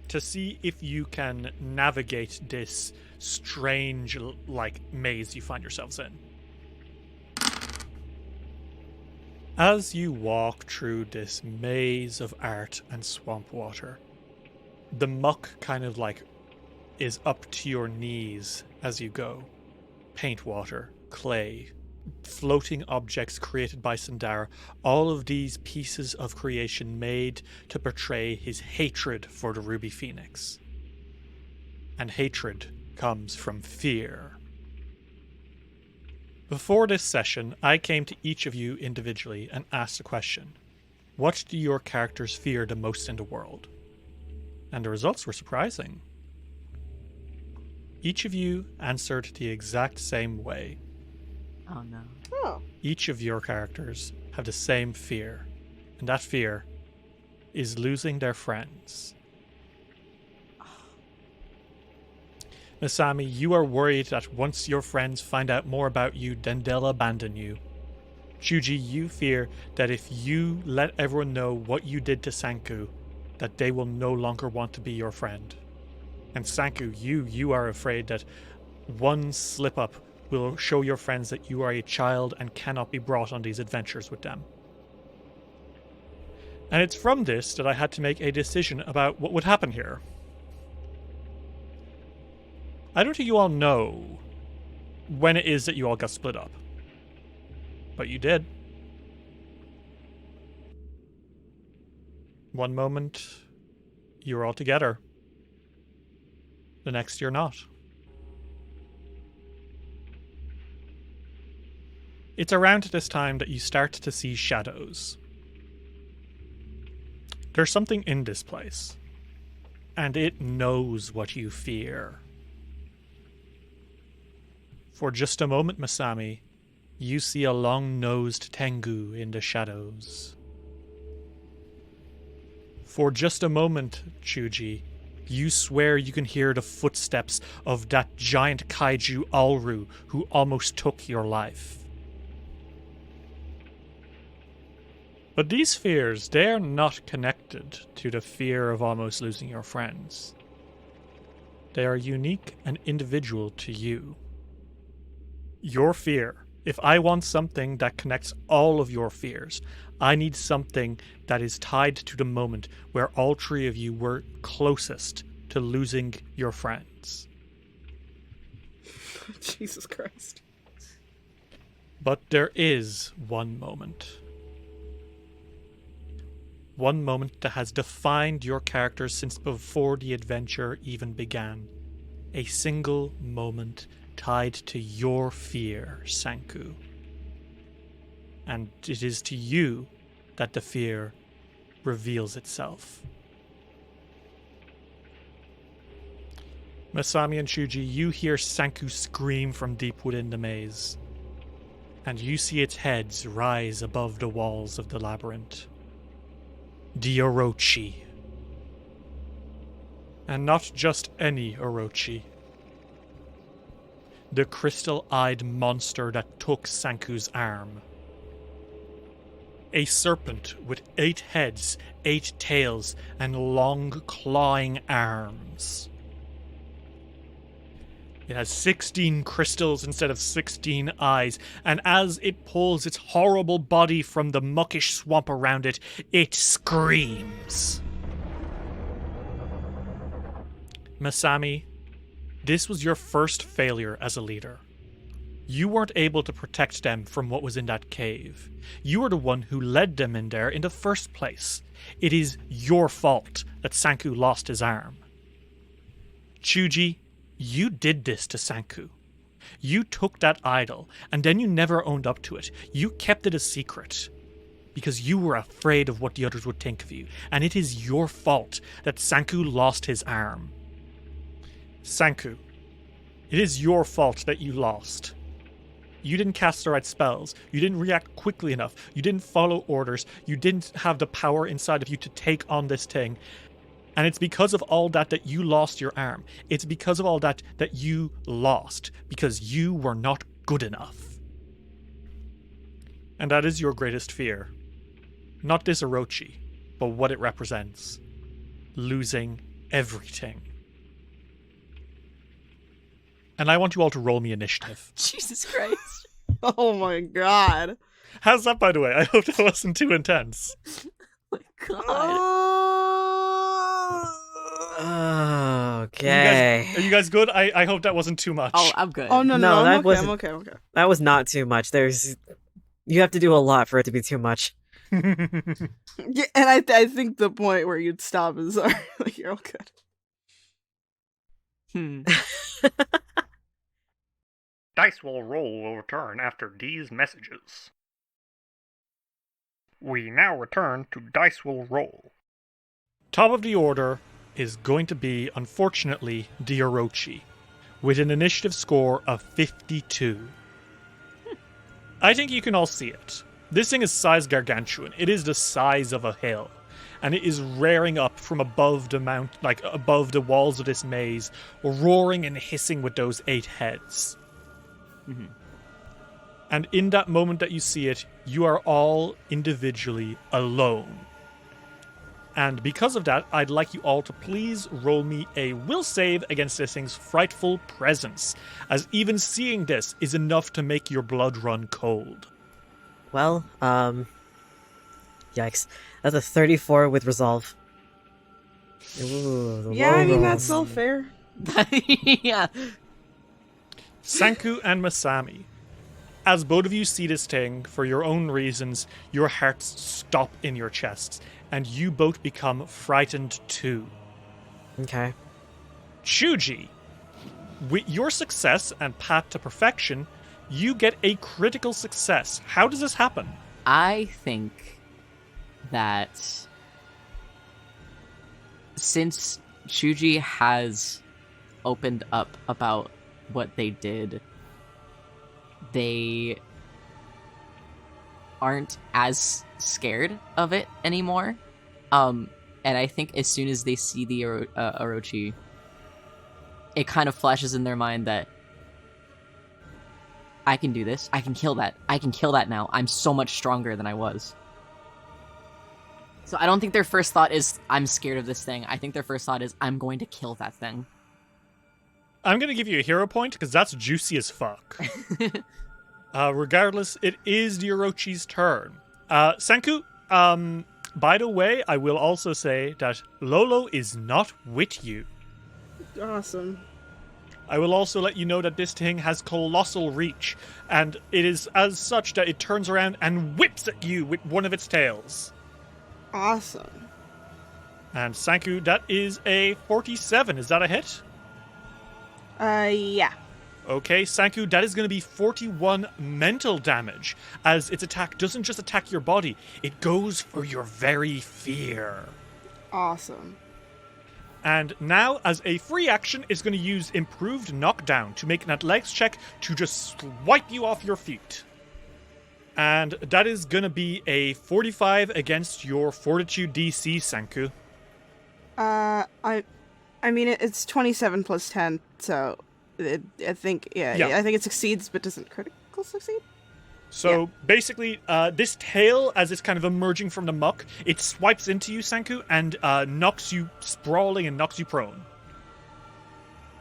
A: to see if you can navigate this strange, like, maze you find yourselves in. As you walk through this maze of art and swamp water, the muck kind of like is up to your knees as you go. Paint water, clay, floating objects created by Sandara, all of these pieces of creation made to portray his hatred for the Ruby Phoenix. And hatred comes from fear. Before this session, I came to each of you individually and asked a question. What do your characters fear the most in the world? And the results were surprising. Each of you answered the exact same way.
B: Oh no.
C: Oh.
A: Each of your characters have the same fear, and that fear is losing their friends. Masami, you are worried that once your friends find out more about you, then they'll abandon you. Chuji, you fear that if you let everyone know what you did to Sanku, that they will no longer want to be your friend. And Sanku, you are afraid that one slip-up will show your friends that you are a child and cannot be brought on these adventures with them. And it's from this that I had to make a decision about what would happen here. I don't think you all know when it is that you all got split up. But you did. One moment, you're all together. The next, you're not. It's around this time that you start to see shadows. There's something in this place, and it knows what you fear. For just a moment, Masami, you see a long-nosed Tengu in the shadows. For just a moment, Chuji, you swear you can hear the footsteps of that giant kaiju Alru who almost took your life. But these fears, they are not connected to the fear of almost losing your friends. They are unique and individual to you. Your fear. If I want something that connects all of your fears, I need something that is tied to the moment where all three of you were closest to losing your friends.
C: Jesus Christ.
A: But there is one moment. One moment that has defined your characters since before the adventure even began. a single moment tied to your fear, Sanku. And it is to you that the fear reveals itself. Masami and Shuji, you hear Sanku scream from deep within the maze, and you see its heads rise above the walls of the labyrinth. The Orochi. And not just any Orochi. The crystal-eyed monster that took Sanku's arm. A serpent with 8 heads, 8 tails, and long clawing arms. It has 16 crystals instead of 16 eyes, and as it pulls its horrible body from the muckish swamp around it, it screams. Masami, this was your first failure as a leader. You weren't able to protect them from what was in that cave. You were the one who led them in there in the first place. It is your fault that Sanku lost his arm. Chuji, you did this to Sanku. You took that idol, and then you never owned up to it. You kept it a secret, because you were afraid of what the others would think of you, and it is your fault that Sanku lost his arm. Sanku, it is your fault that you lost. You didn't cast the right spells. You didn't react quickly enough. You didn't follow orders. You didn't have the power inside of you to take on this thing. And it's because of all that you lost your arm. It's because of all that you lost, because you were not good enough. And that is your greatest fear. Not this Orochi, but what it represents. Losing everything. And I want you all to roll me initiative.
B: Jesus Christ.
C: Oh my god.
A: How's that, by the way? I hope that wasn't too intense.
B: Oh my god.
D: Okay.
A: Are you guys good? I hope that wasn't too much.
B: Oh, I'm good.
C: Oh no,
D: No, that
C: I'm
D: wasn't-
C: okay. I'm okay.
D: That was not too much. You have to do a lot for it to be too much.
C: Yeah, and I think the point where you'd stop is like you're all good.
G: Dice will return after these messages. We now return to Dice will roll.
A: Top of the order is going to be, unfortunately, the Orochi, with an initiative score of 52. I think you can all see it. This thing is size gargantuan. It is the size of a hill, and it is rearing up from above the above the walls of this maze, roaring and hissing with those 8 heads.
B: Mm-hmm.
A: And in that moment that you see it, you are all individually alone. And because of that, I'd like you all to please roll me a will save against this thing's frightful presence, as even seeing this is enough to make your blood run cold.
D: Well, yikes. That's a 34 with resolve. Ooh, the
C: Yeah,
D: low
C: I mean
D: rolls.
C: that's all fair.
B: Yeah.
A: Sanku and Masami, as both of you see this thing, for your own reasons, your hearts stop in your chests, and you both become frightened too.
D: Okay.
A: Shuji, with your success and path to perfection, you get a critical success. How does this happen?
B: I think that since Shuji has opened up about what they did, they aren't as scared of it anymore. And I think as soon as they see the Orochi, it kind of flashes in their mind that I can do this. I can kill that. I can kill that now. I'm so much stronger than I was. So I don't think their first thought is, I'm scared of this thing. I think their first thought is, I'm going to kill that thing.
A: I'm going to give you a hero point, because that's juicy as fuck. Regardless, it is the Orochi's turn. Sanku, by the way, I will also say that Lolo is not with you.
C: Awesome.
A: I will also let you know that this thing has colossal reach, and it is as such that it turns around and whips at you with one of its tails.
C: Awesome.
A: And Sanku, that is a 47. Is that a hit?
C: Yeah.
A: Okay, Sanku, that is going to be 41 mental damage, as its attack doesn't just attack your body, it goes for your very fear.
C: Awesome.
A: And now, as a free action, it's going to use Improved Knockdown to make an athletics check to just swipe you off your feet. And that is going to be a 45 against your Fortitude DC, Sanku.
C: I mean, it's 27 plus 10, so I think it succeeds, but doesn't critical succeed?
A: So basically, this tail, as it's kind of emerging from the muck, it swipes into you, Sanku, and knocks you sprawling and knocks you prone.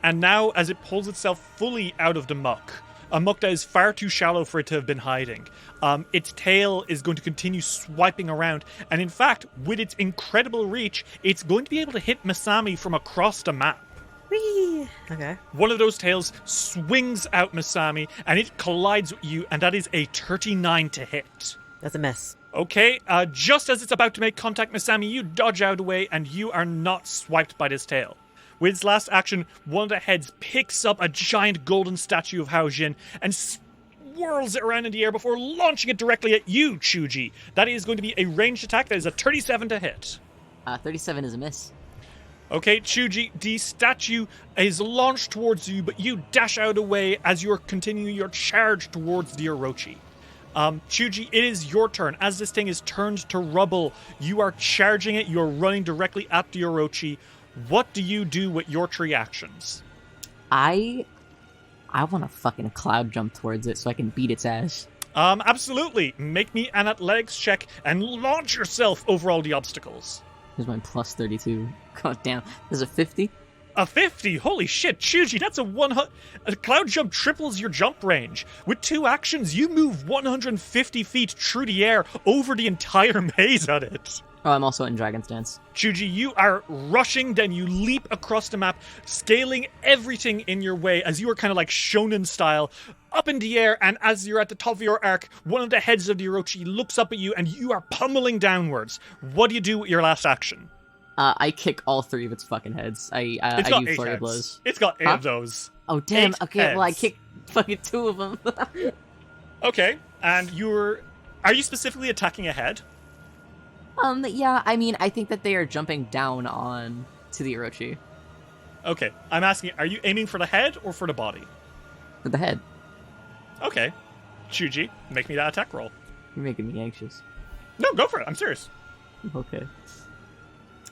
A: And now, as it pulls itself fully out of the muck, a muck that is far too shallow for it to have been hiding, its tail is going to continue swiping around, and in fact, with its incredible reach, it's going to be able to hit Masami from across the map.
D: Whee! Okay.
A: One of those tails swings out Masami, and it collides with you, and that is a 39 to hit.
D: That's a miss.
A: Okay, just as it's about to make contact, Masami, you dodge out of the way, and you are not swiped by this tail. With its last action, one of the heads picks up a giant golden statue of Hao Jin and swirls it around in the air before launching it directly at you, Chuji. That is going to be a ranged attack. That is a 37 to hit.
B: 37 is a miss.
A: Okay, Chuji, the statue is launched towards you, but you dash out of the way as you're continuing your charge towards the Orochi. Chuji, it is your turn. As this thing is turned to rubble, you are charging it, you're running directly at the Orochi. What do you do with your 3 actions?
B: I want to fucking cloud jump towards it so I can beat its ass.
A: Absolutely. Make me an athletics check and launch yourself over all the obstacles.
B: Here's my plus 32. God damn. There's a 50?
A: A 50? Holy shit, Chuji, that's a 100... A cloud jump triples your jump range. With 2 actions, you move 150 feet through the air over the entire maze at it.
B: Oh, I'm also in Dragon's Dance.
A: Chuji, you are rushing, then you leap across the map, scaling everything in your way as you are kind of like shonen style, up in the air, and as you're at the top of your arc, one of the heads of the Orochi looks up at you and you are pummeling downwards. What do you do with your last action?
B: I kick all 3 of its fucking heads. I do flurry blows.
A: It's got 8 of those.
B: Oh, damn.
A: 8
B: okay,
A: heads.
B: well, I kicked fucking 2 of them.
A: Okay, and are you specifically attacking a head?
B: Yeah, I mean, I think that they are jumping down on to the Orochi.
A: Okay, I'm asking, are you aiming for the head or for the body?
B: For the head.
A: Okay. Chuji, make me that attack roll.
B: You're making me anxious.
A: No, go for it. I'm serious.
B: Okay.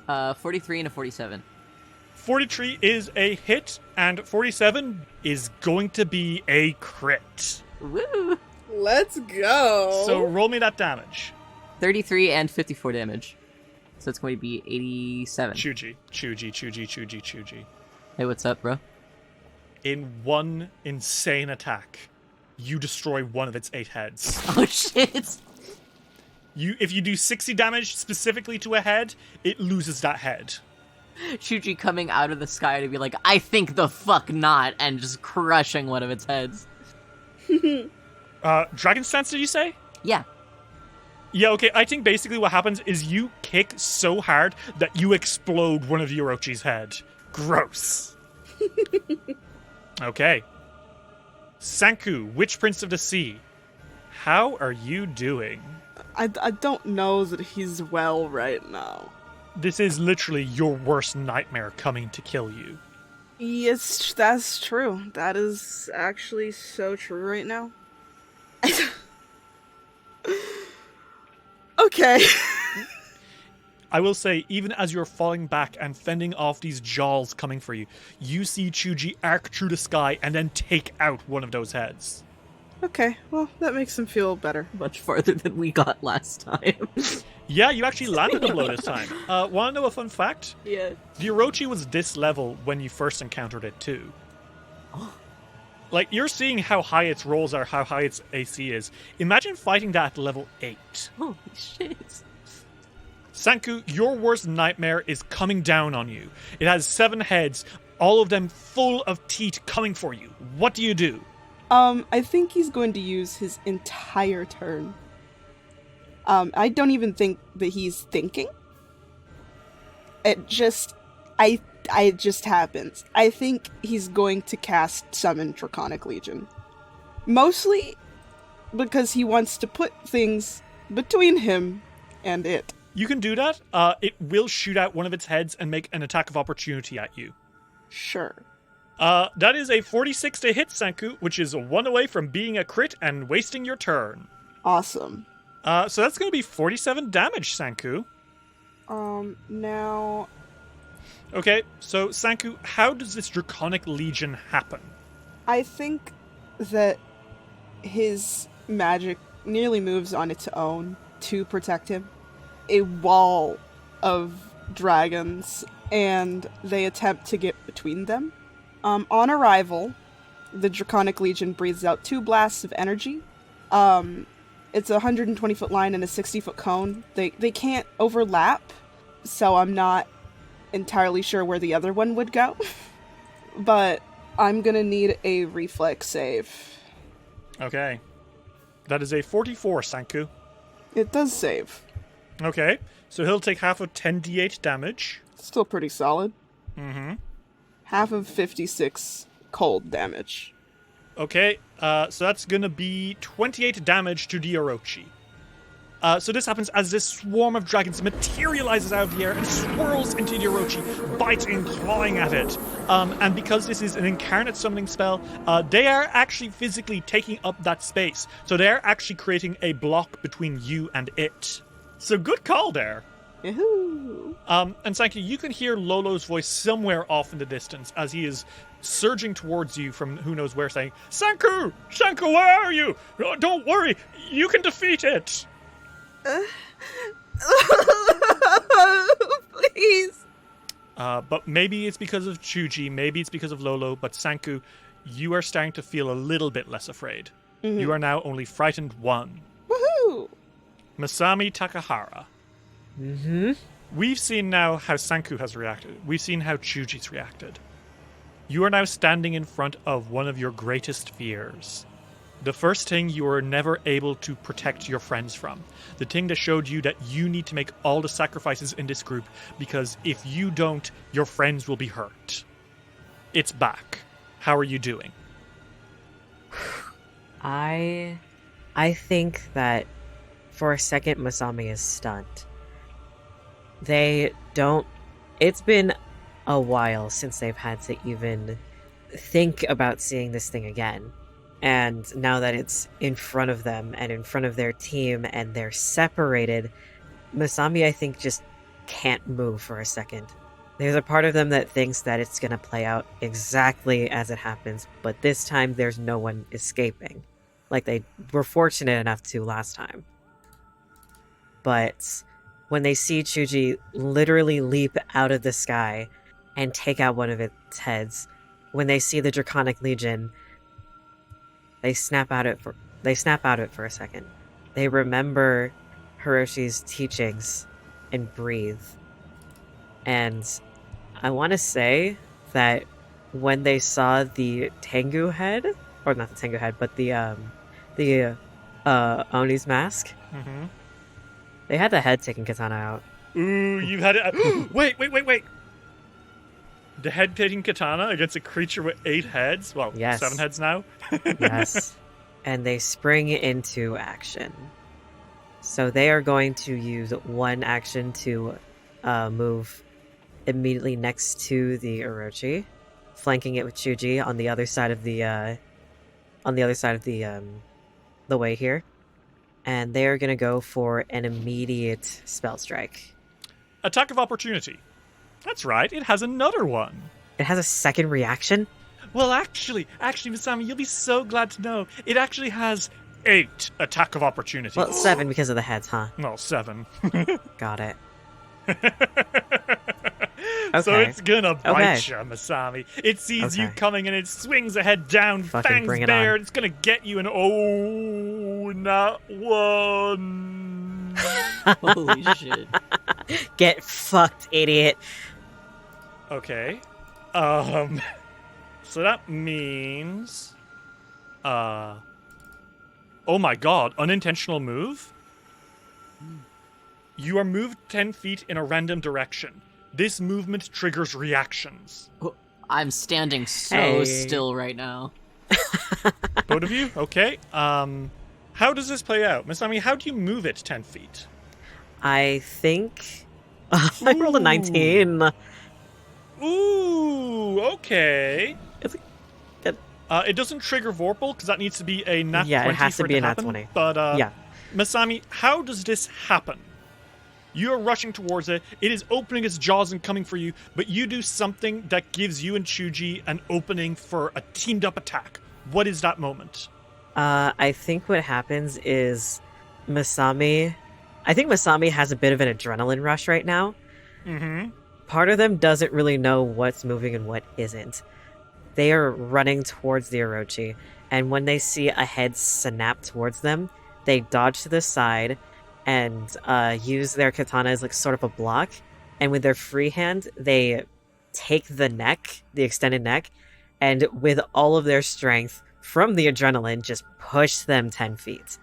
B: 43 and a 47.
A: 43 is a hit, and 47 is going to be a crit.
B: Woo!
C: Let's go.
A: So roll me that damage.
B: 33 and 54 damage. So it's going to be 87.
A: Chuji.
B: Hey, what's up, bro?
A: In one insane attack, you destroy one of its 8 heads.
B: Oh, shit!
A: If you do 60 damage specifically to a head, it loses that head.
B: Shuji coming out of the sky to be like, I think the fuck not, and just crushing one of its heads.
A: Dragon Stance, did you say?
B: Yeah.
A: Yeah, okay, I think basically what happens is you kick so hard that you explode one of the Orochi's head. Gross. Okay. Sanku, Witch Prince of the Sea. How are you doing?
C: I don't know that he's well right now.
A: This is literally your worst nightmare coming to kill you.
C: Yes, that's true. That is actually so true right now. Okay.
A: I will say, even as you're falling back and fending off these jaws coming for you, you see Chuji arc through the sky and then take out one of those heads.
C: Okay, well, that makes him feel better.
B: Much farther than we got last time.
A: Yeah, you actually landed a blow this time. Want to know a fun fact?
B: Yeah.
A: The Orochi was this level when you first encountered it too. Like, you're seeing how high its rolls are, how high its AC is. Imagine fighting that at level 8.
B: Holy shit.
A: Sanku, your worst nightmare is coming down on you. It has 7 heads, all of them full of teeth coming for you. What do you do?
C: I think he's going to use his entire turn. I don't even think that he's thinking. It just, I it just happens. I think he's going to cast Summon Draconic Legion. Mostly because he wants to put things between him and it.
A: You can do that. It will shoot out one of its heads and make an attack of opportunity at you.
C: Sure.
A: That is a 46 to hit, Sanku, which is 1 away from being a crit and wasting your turn.
C: Awesome.
A: So that's going to be 47 damage, Sanku.
C: Now...
A: Okay, so Sanku, how does this Draconic Legion happen?
C: I think that his magic nearly moves on its own to protect him. A wall of dragons, and they attempt to get between them. On arrival, the Draconic Legion breathes out 2 blasts of energy. It's a 120-foot line and a 60-foot cone. They can't overlap, so I'm not entirely sure where the other one would go. But I'm gonna need a reflex save.
A: Okay. That is a 44, Sanku.
C: It does save.
A: Okay, so he'll take half of 10d8 damage.
C: Still pretty solid.
A: Mm-hmm.
C: Half of 56 cold damage.
A: Okay, so that's gonna be 28 damage to the Orochi. So this happens as this swarm of dragons materializes out of the air and swirls into the Orochi, biting, clawing at it. And because this is an incarnate summoning spell, they are actually physically taking up that space. So they're actually creating a block between you and it. So good call there.
C: Yahoo!
A: And Sanky, you can hear Lolo's voice somewhere off in the distance as he is surging towards you from who knows where, saying, Sanku! Sanku, where are you? Oh, don't worry, you can defeat it!
C: Please!
A: But maybe it's because of Chuji, maybe it's because of Lolo, but Sanku, you are starting to feel a little bit less afraid. Mm-hmm. You are now only frightened 1.
C: Woohoo!
A: Masami Takahara.
D: Mm-hmm.
A: We've seen now how Sanku has reacted. We've seen how Chuji's reacted. You are now standing in front of one of your greatest fears. The first thing you were never able to protect your friends from. The thing that showed you that you need to make all the sacrifices in this group because if you don't, your friends will be hurt. It's back. How are you doing?
D: I think that for a second Masami is stunned. It's been a while since they've had to even think about seeing this thing again. And now that it's in front of them and in front of their team and they're separated, Masami, I think, just can't move for a second. There's a part of them that thinks that it's going to play out exactly as it happens, but this time there's no one escaping. Like they were fortunate enough to last time. But when they see Chuji literally leap out of the sky and take out one of its heads, when they see the Draconic Legion, they snap out of it for a second. They remember Hiroshi's teachings and breathe. And I want to say that when they saw the Tengu head, or not the Tengu head, but the Oni's mask,
A: Mm-hmm.
D: they had the head taking katana out.
A: Ooh, you've had it. Wait. The head taking katana against a creature with 8 heads? Well,
D: Yes.
A: 7 heads now.
D: Yes. And they spring into action. So they are going to use one action to move immediately next to the Orochi, flanking it with Chuji on the other side of the the way here. And they are going to go for an immediate spell strike.
A: Attack of opportunity. That's right, it has another one.
D: It has a second reaction?
A: Well, actually, Masami, you'll be so glad to know, it actually has 8 attack of opportunity.
D: Well, 7 because of the heads, huh?
A: Well, 7.
D: Got it.
A: So
D: Okay.
A: it's gonna bite
D: Okay.
A: you, Masami. It sees you
D: Okay.
A: coming and it swings a head down,
D: Fucking
A: fangs
D: bring it
A: bared.
D: on.
A: It's gonna get you, and not one.
B: Holy shit.
D: Get fucked, idiot.
A: Okay. So that means oh my god, unintentional move? You are moved 10 feet in a random direction. This movement triggers reactions.
B: I'm standing so still right now.
A: Both of you? Okay. How does this play out? Masami, how do you move it 10 feet?
D: I think... I rolled a 19.
A: Ooh, okay.
D: It's
A: it doesn't trigger Vorpal, because that needs to be a nat 20
D: it has to
A: for
D: be
A: it
D: a nat
A: happen.
D: 20.
A: But,
D: Yeah.
A: Masami, how does this happen? You're rushing towards it. It is opening its jaws and coming for you, but you do something that gives you and Chuji an opening for a teamed-up attack. What is that moment?
D: I think what happens is Masami has a bit of an adrenaline rush right now.
A: Mm-hmm.
D: Part of them doesn't really know what's moving and what isn't. They are running towards the Orochi, and when they see a head snap towards them, they dodge to the side and use their katana as like sort of a block, and with their free hand, they take the neck, the extended neck, and with all of their strength from the adrenaline, just push them 10 feet.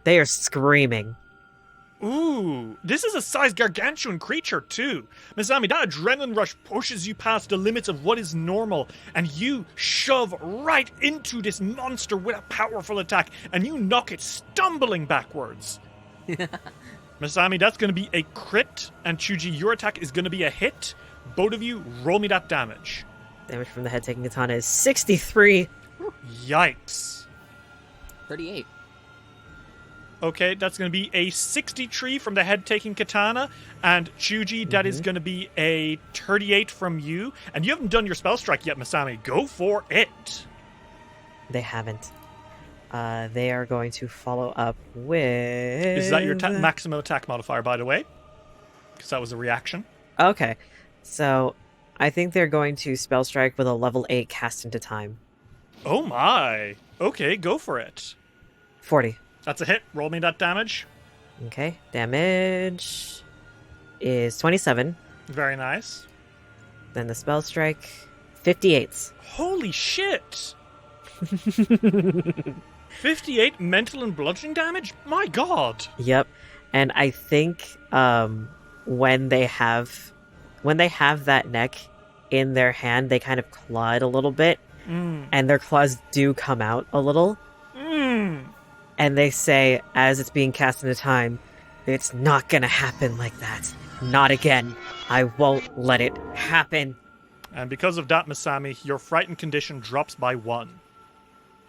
D: They are screaming.
A: Ooh, this is a size gargantuan creature, too. Masami, that adrenaline rush pushes you past the limits of what is normal, and you shove right into this monster with a powerful attack, and you knock it stumbling backwards. Masami, that's going to be a crit, and Chuji, your attack is going to be a hit. Both of you, roll me that damage.
D: Damage from the head taking katana is 63.
A: Yikes.
B: 38.
A: Okay, that's going to be a 63 from the head-taking katana, and Chuji, that is going to be a 38 from you, and you haven't done your spell strike yet, Masami. Go for it.
D: They haven't. They are going to follow up with...
A: Is that your maximum attack modifier, by the way? Because that was a reaction.
D: Okay, so I think they're going to spell strike with a level 8 cast into time.
A: Oh my. Okay, go for it.
D: 40.
A: That's a hit. Roll me that damage.
D: Okay, damage is 27.
A: Very nice.
D: Then the spell strike, 58.
A: Holy shit! 58 mental and bludgeoning damage? My god!
D: Yep, and I think when they have that neck in their hand, they kind of claw it a little bit, and their claws do come out a little. And they say, as it's being cast into time, it's not gonna happen like that. Not again. I won't let it happen.
A: And because of that, Masami, your frightened condition drops by 1.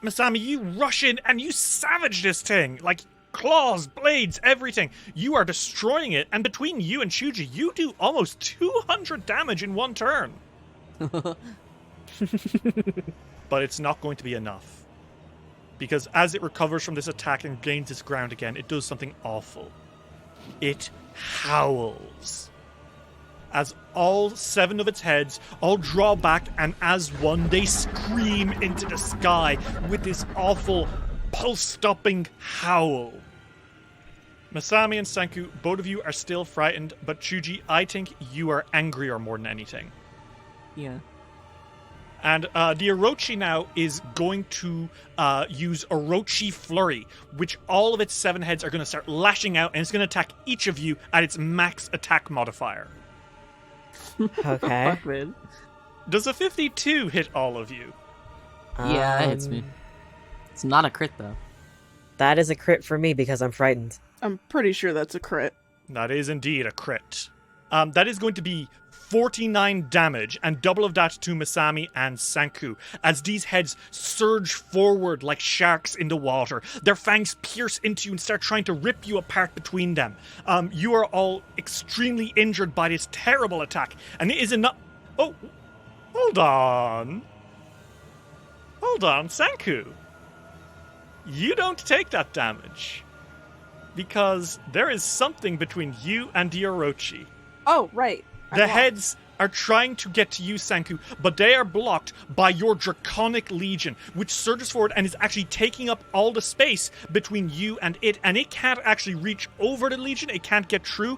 A: Masami, you rush in and you savage this thing. Like, claws, blades, everything. You are destroying it. And between you and Chuji, you do almost 200 damage in one turn. But it's not going to be enough. Because as it recovers from this attack and gains its ground again, it does something awful. It howls. As all 7 of its heads all draw back, and as one, they scream into the sky with this awful, pulse-stopping howl. Masami and Sanku, both of you are still frightened, but Chuji, I think you are angrier more than anything.
B: Yeah.
A: And the Orochi now is going to use Orochi Flurry, which all of its 7 heads are going to start lashing out, and it's going to attack each of you at its max attack modifier.
D: Okay.
B: Fuck, man.
A: Does a 52 hit all of you?
B: Yeah, it hits me. It's not a crit, though.
D: That is a crit for me because I'm frightened.
C: I'm pretty sure that's a crit.
A: That is indeed a crit. That is going to be 49 damage, and double of that to Masami and Sanku, as these heads surge forward like sharks in the water. Their fangs pierce into you and start trying to rip you apart between them. You are all extremely injured by this terrible attack, and it is enough... Oh, hold on. Hold on, Sanku. You don't take that damage, because there is something between you and the Orochi.
C: Oh, right.
A: The heads are trying to get to you, Sanku, but they are blocked by your Draconic Legion, which surges forward and is actually taking up all the space between you and it can't actually reach over the Legion, it can't get through.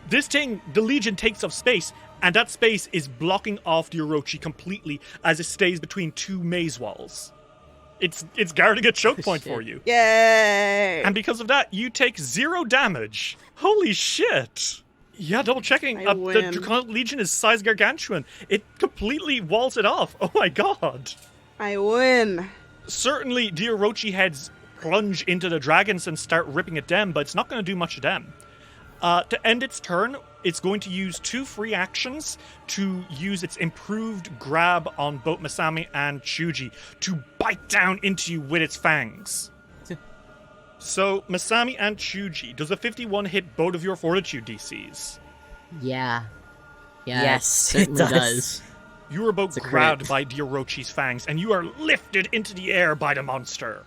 A: This thing, the Legion takes up space, and that space is blocking off the Orochi completely as it stays between 2 maze walls. It's guarding a choke point for you.
C: Yay!
A: And because of that, you take 0 damage. Holy shit! Yeah, double checking.
C: I
A: The
C: win.
A: Draconic Legion is size gargantuan. It completely walls it off. Oh my god.
C: I win.
A: Certainly, the Orochi heads plunge into the dragons and start ripping at them, but it's not going to do much to them. To end its turn, it's going to use 2 free actions to use its improved grab on both Masami and Chuji to bite down into you with its fangs. So, Masami and Chuji, does a 51 hit both of your fortitude DCs?
B: Yeah. Yeah,
D: Yes,
B: it
D: it
B: certainly
D: does.
B: does.
A: You are both
B: It's a crit.
A: grabbed by the Orochi's fangs, and you are lifted into the air by the monster.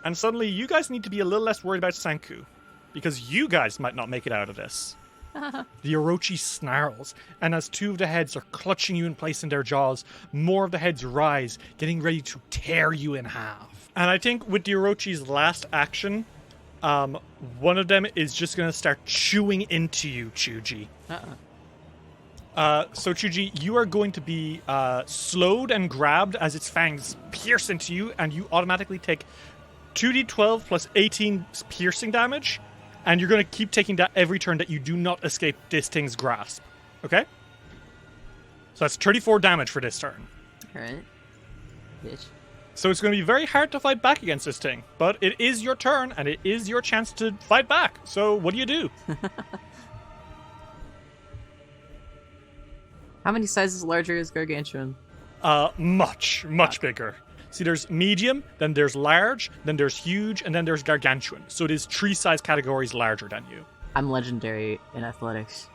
A: And suddenly, you guys need to be a little less worried about Sanku, because you guys might not make it out of this. The Orochi snarls, and as 2 of the heads are clutching you in place in their jaws, more of the heads rise, getting ready to tear you in half. And I think with the Orochi's last action, one of them is just going to start chewing into you, Chuji. So Chuji, you are going to be slowed and grabbed as its fangs pierce into you, and you automatically take 2d12 plus 18 piercing damage, and you're going to keep taking that every turn that you do not escape this thing's grasp. Okay? So that's 34 damage for this turn.
B: Alright. Bitch.
A: So it's going to be very hard to fight back against this thing, but it is your turn, and it is your chance to fight back. So what do?
B: How many sizes larger is Gargantuan?
A: Much bigger. See, there's medium, then there's large, then there's huge, and then there's gargantuan. So it is 3 size categories larger than you.
B: I'm legendary in athletics.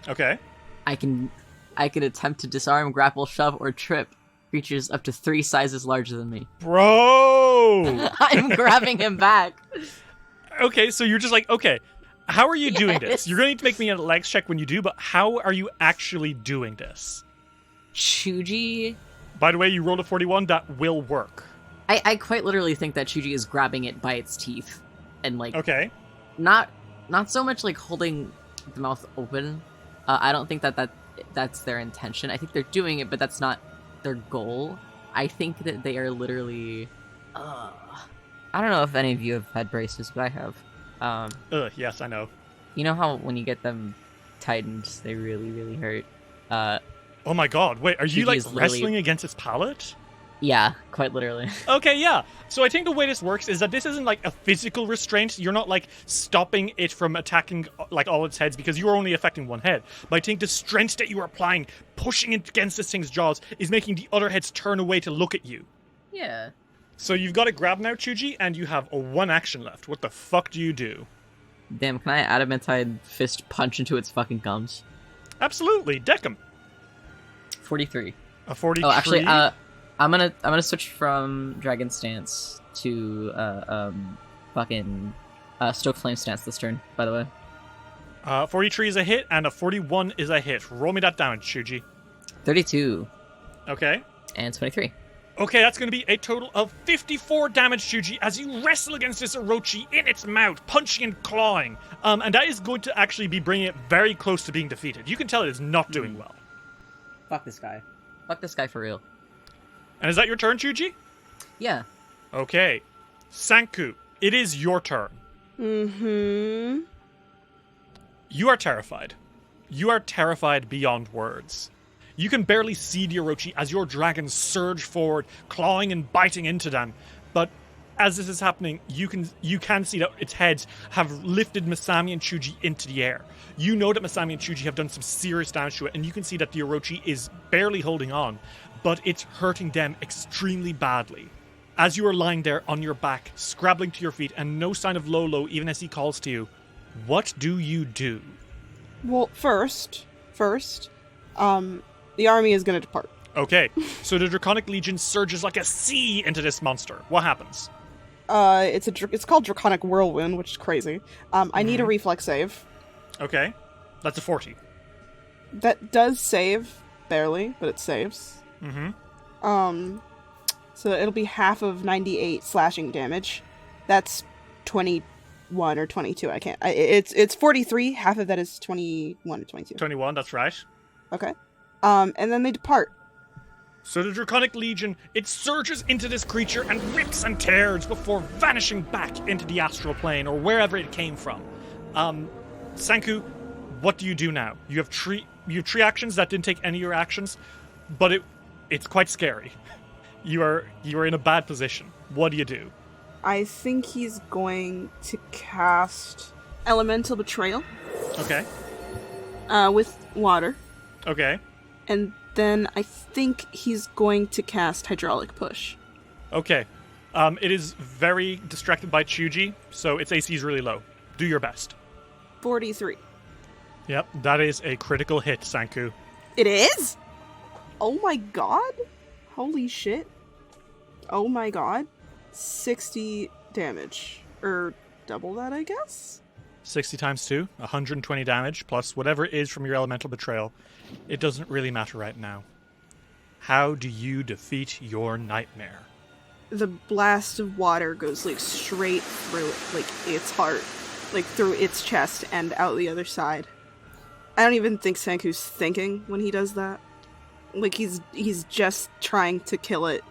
A: Okay.
B: I can attempt to disarm, grapple, shove, or trip creatures up to 3 sizes larger than me.
A: Bro!
B: I'm grabbing him back.
A: Okay, so you're just like, okay, how are you doing this?
B: Yes.
A: You're going to need to make me a legs check when you do, but how are you actually doing this?
B: Chuji...
A: By the way, you rolled a 41, that will work.
B: I quite literally think that Chuji is grabbing it by its teeth. And, like,
A: Okay.
B: not so much, like, holding the mouth open. I don't think that's their intention. I think they're doing it, but that's not their goal. I think that they are literally... I don't know if any of you have had braces, but I have.
A: Yes, I know.
B: You know how when you get them tightened, they really, really hurt?
A: Oh my god, wait, are you,
B: Chuji
A: like,
B: is literally-
A: wrestling against its palate?
B: Yeah, quite literally.
A: Okay, yeah. So I think the way this works is that this isn't like a physical restraint. You're not like stopping it from attacking like all its heads because you're only affecting one head. But I think the strength that you are applying, pushing it against this thing's jaws, is making the other heads turn away to look at you.
B: Yeah.
A: So you've got to grab now, Chuji, and you have a 1 action left. What the fuck do you do?
B: Damn, can I adamantine fist punch into its fucking gums?
A: Absolutely, deck 'em.
B: 43.
A: A 43.
B: Oh, actually, I'm gonna switch from Dragon Stance to fucking Stoke Flame Stance this turn. By the way,
A: 43 is a hit, and a 41 is a hit. Roll me that damage, Chuji.
B: 32
A: Okay.
B: and 23.
A: Okay, that's going to be a total of 54 damage, Chuji, as you wrestle against this Orochi in its mouth, punching and clawing. And that is going to actually be bringing it very close to being defeated. You can tell it is not doing well.
B: Fuck this guy. Fuck this guy for real.
A: And is that your turn, Chuji?
B: Yeah.
A: Okay. Sanku, it is your turn.
C: Mm-hmm.
A: You are terrified. You are terrified beyond words. You can barely see the Orochi as your dragons surge forward, clawing and biting into them. But as this is happening, you can see that its heads have lifted Masami and Chuji into the air. You know that Masami and Chuji have done some serious damage to it, and you can see that the Orochi is barely holding on, but it's hurting them extremely badly. As you are lying there on your back, scrabbling to your feet, and no sign of Lolo even as he calls to you, what do you do?
C: Well, first, the army is going to depart.
A: Okay, so the Draconic Legion surges like a sea into this monster. What happens?
C: It's called Draconic Whirlwind, which is crazy. I need a reflex save.
A: Okay, that's a 40.
C: That does save, barely, but it saves.
A: Mm-hmm.
C: So it'll be half of 98 slashing damage. That's 21 or 22. I can't. It's 43. Half of that is 21 or 22.
A: 21, that's right.
C: Okay. And then they depart.
A: So the Draconic Legion, it surges into this creature and rips and tears before vanishing back into the astral plane or wherever it came from. Sanku, what do you do now? You have three actions that didn't take any of your actions, but it's quite scary. You are in a bad position. What do you do?
C: I think he's going to cast Elemental Betrayal.
A: Okay.
C: With water.
A: Okay.
C: And then I think he's going to cast Hydraulic Push.
A: Okay. It is very distracted by Chuji, so its AC is really low. Do your best.
C: 43.
A: Yep, that is a critical hit, Sanku.
C: It is? Oh my god. Holy shit. Oh my god. 60 damage. Or double that, I guess?
A: 60 times 2, 120 damage, plus whatever it is from your elemental betrayal. It doesn't really matter right now. How do you defeat your nightmare?
C: The blast of water goes, like, straight through, like, its heart. Like, through its chest and out the other side. I don't even think Sanku's thinking when he does that. Like, he's just trying to kill it.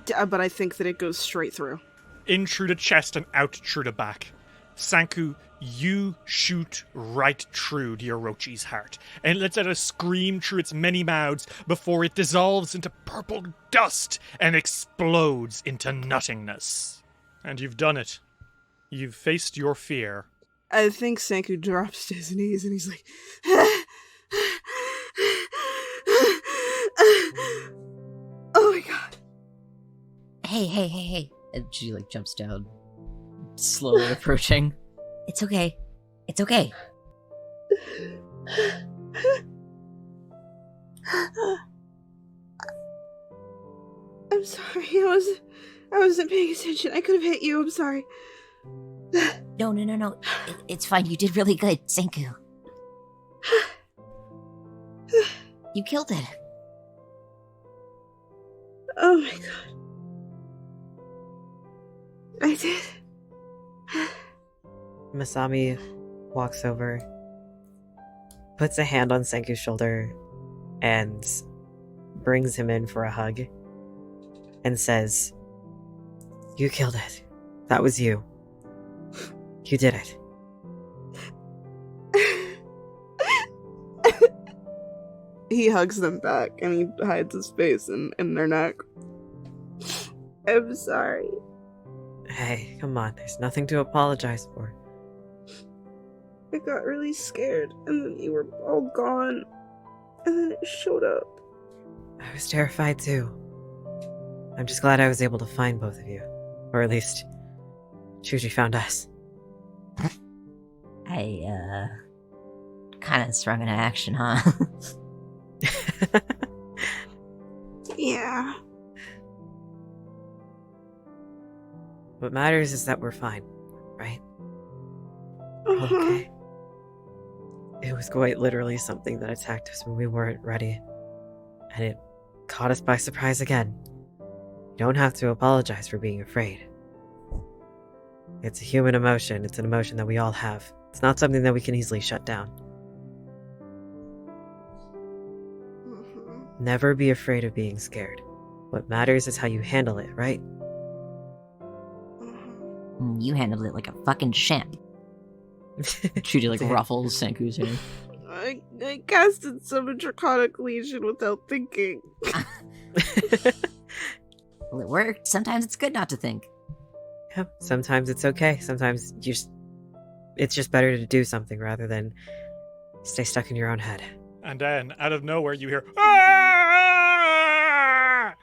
C: But I think that it goes straight through.
A: In through the chest and out through the back. Sanku, you shoot right through the Orochi's heart, and it lets out a scream through its many mouths before it dissolves into purple dust and explodes into nothingness. And you've done it. You've faced your fear.
C: I think Sanku drops to his knees and he's like, oh my god.
F: Hey.
B: And she, like, jumps down, slowly approaching.
F: It's okay. It's okay.
C: I'm sorry. I wasn't paying attention. I could have hit you. I'm sorry.
F: No. It's fine. You did really good, Senku. You killed it.
C: Oh my god. I did.
D: Masami walks over, puts a hand on Senku's shoulder, and brings him in for a hug, and says, "You killed it. That was you. You did it."
C: He hugs them back and he hides his face in their neck. I'm sorry.
D: Hey, come on. There's nothing to apologize for.
C: I got really scared, and then you were all gone, and then it showed up.
D: I was terrified too. I'm just glad I was able to find both of you. Or at least, Chuji found us.
F: I, kinda sprung into action, huh?
C: Yeah.
D: What matters is that we're fine, right?
C: Uh-huh.
D: Okay. It was quite literally something that attacked us when we weren't ready. And it caught us by surprise again. You don't have to apologize for being afraid. It's a human emotion. It's an emotion that we all have. It's not something that we can easily shut down. Never be afraid of being scared. What matters is how you handle it, right?
F: You handled it like a fucking champ.
B: Chuji, like, ruffles Sanku's hair.
C: I casted Summon Draconic Legion without thinking.
F: Well, it worked. Sometimes it's good not to think.
D: Yep. Sometimes it's okay. Sometimes it's just better to do something rather than stay stuck in your own head.
A: And then, out of nowhere, you hear, "Ah!"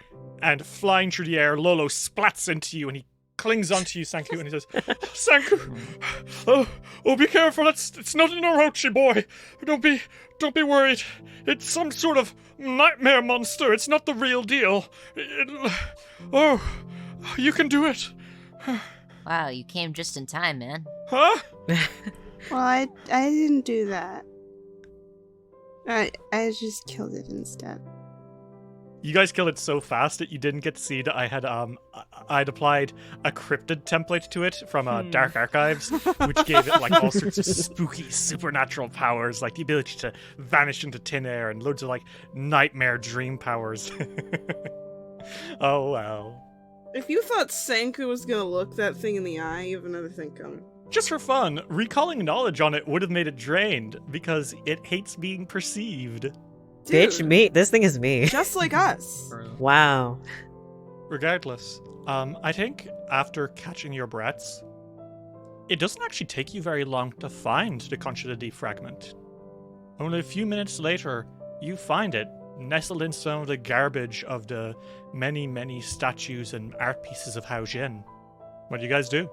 A: And flying through the air, Lolo splats into you, and he clings onto you, Sanku, and he says, "Sanku, oh, be careful! It's not an Orochi, boy. Don't be worried. It's some sort of nightmare monster. It's not the real deal. You can do it."
F: Wow, you came just in time, man.
A: Huh?
C: Well, I didn't do that. I just killed it instead.
A: You guys killed it so fast that you didn't get to see that I'd applied a cryptid template to it from Dark Archives, which gave it like all sorts of spooky supernatural powers, like the ability to vanish into thin air and loads of like nightmare dream powers. Oh well.
C: If you thought Senku was gonna look that thing in the eye, you have another thing coming.
A: Just for fun, recalling knowledge on it would have made it drained, because it hates being perceived.
C: Dude,
D: Bitch, me. This thing is me.
C: just like us.
D: Wow.
A: Regardless, I think after catching your breaths, it doesn't actually take you very long to find the Conchita fragment. Only a few minutes later, you find it, nestled in some of the garbage of the many, many statues and art pieces of Hao Jin. What do you guys do?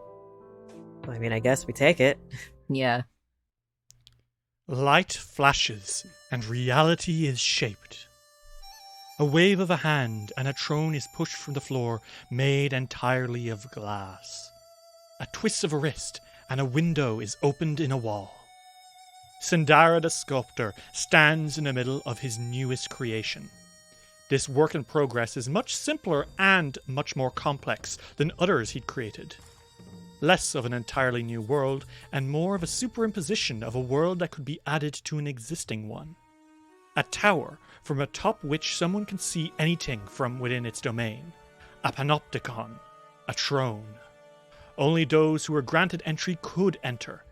D: I mean, I guess we take it.
B: Yeah.
A: Light flashes, and reality is shaped. A wave of a hand and a throne is pushed from the floor, made entirely of glass. A twist of a wrist, and a window is opened in a wall. Sindara the sculptor stands in the middle of his newest creation. This work in progress is much simpler and much more complex than others he'd created. Less of an entirely new world, and more of a superimposition of a world that could be added to an existing one. A tower, from atop which someone can see anything from within its domain. A panopticon. A throne. Only those who were granted entry could enter,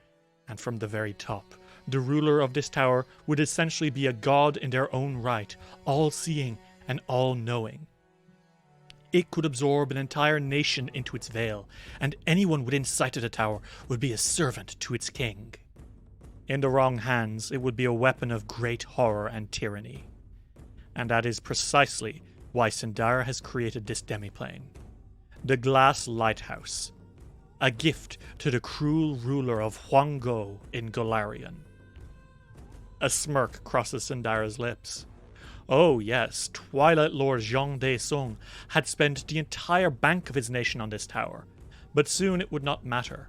A: and from the very top, the ruler of this tower would essentially be a god in their own right, all-seeing and all-knowing. It could absorb an entire nation into its veil, and anyone within sight of the tower would be a servant to its king. In the wrong hands, it would be a weapon of great horror and tyranny. And that is precisely why Sindara has created this demiplane. The Glass Lighthouse. A gift to the cruel ruler of Huanggo in Golarion. A smirk crosses Sindara's lips. Oh yes, Twilight Lord Zhang Daesung had spent the entire bank of his nation on this tower, but soon it would not matter.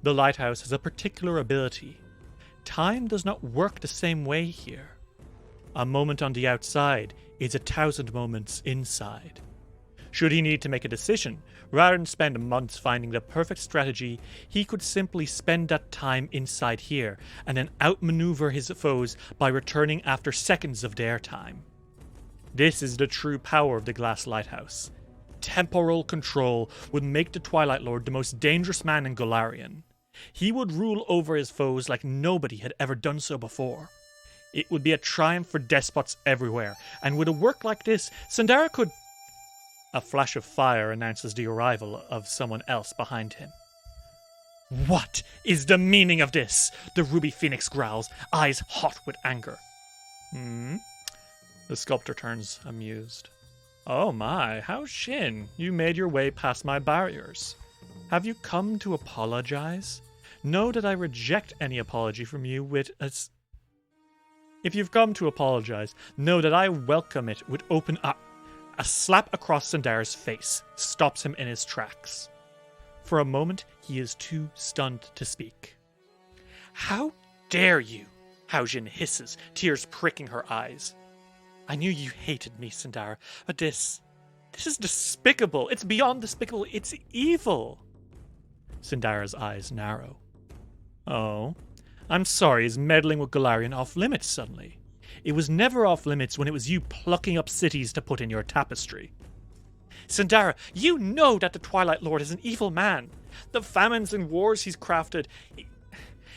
A: The lighthouse has a particular ability. Time does not work the same way here. A moment on the outside is 1,000 moments inside. Should he need to make a decision, rather than spend months finding the perfect strategy, he could simply spend that time inside here, and then outmaneuver his foes by returning after seconds of their time. This is the true power of the Glass Lighthouse. Temporal control would make the Twilight Lord the most dangerous man in Golarion. He would rule over his foes like nobody had ever done so before. It would be a triumph for despots everywhere, and with a work like this, Sindara could... A flash of fire announces the arrival of someone else behind him. What is the meaning of this? The Ruby Phoenix growls, eyes hot with anger. The sculptor turns amused. Oh my, how Shin, you made your way past my barriers. Have you come to apologize? Know that I reject any apology from you with a... If you've come to apologize, know that I welcome it with open arms. A slap across Sindara's face stops him in his tracks. For a moment, he is too stunned to speak. How dare you? Hao Jin hisses, tears pricking her eyes. I knew you hated me, Sindara, but this is despicable. It's beyond despicable. It's evil. Sindara's eyes narrow. Oh, I'm sorry, is meddling with Golarion off limits suddenly? It was never off limits when it was you plucking up cities to put in your tapestry. Sindara, you know that the Twilight Lord is an evil man. The famines and wars he's crafted.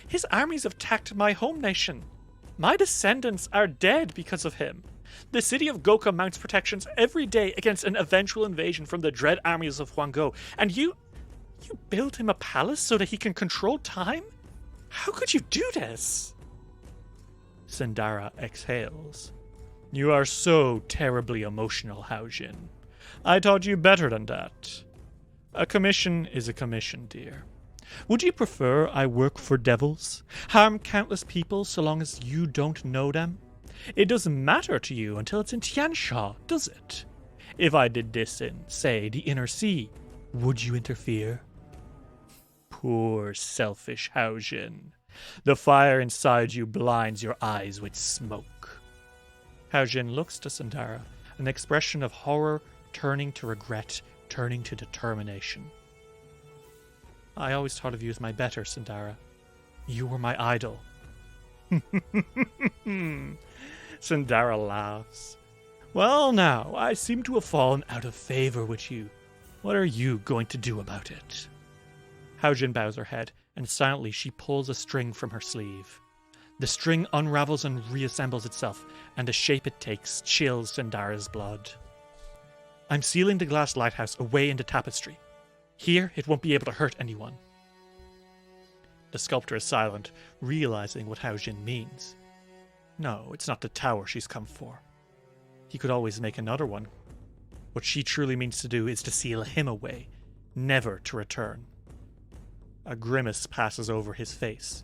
A: His armies have attacked my home nation. My descendants are dead because of him. The city of Goka mounts protections every day against an eventual invasion from the dread armies of Huanggo. And you build him a palace so that he can control time? How could you do this? Sindara exhales. You are so terribly emotional, Hao Jin. I taught you better than that. A commission is a commission, dear. Would you prefer I work for devils? Harm countless people so long as you don't know them? It doesn't matter to you until it's in Tiansha, does it? If I did this in, say, the Inner Sea, would you interfere? Poor selfish Hao Jin. The fire inside you blinds your eyes with smoke. Hao Jin looks to Sindara, an expression of horror turning to regret, turning to determination. I always thought of you as my better, Sindara. You were my idol. Sindara laughs. Well now, I seem to have fallen out of favor with you. What are you going to do about it? Haojin bows her head, and silently she pulls a string from her sleeve. The string unravels and reassembles itself, and the shape it takes chills Sindara's blood. I'm sealing the glass lighthouse away in the tapestry. Here, it won't be able to hurt anyone. The sculptor is silent, realizing what Haojin means. No, it's not the tower she's come for. He could always make another one. What she truly means to do is to seal him away, never to return. A grimace passes over his face.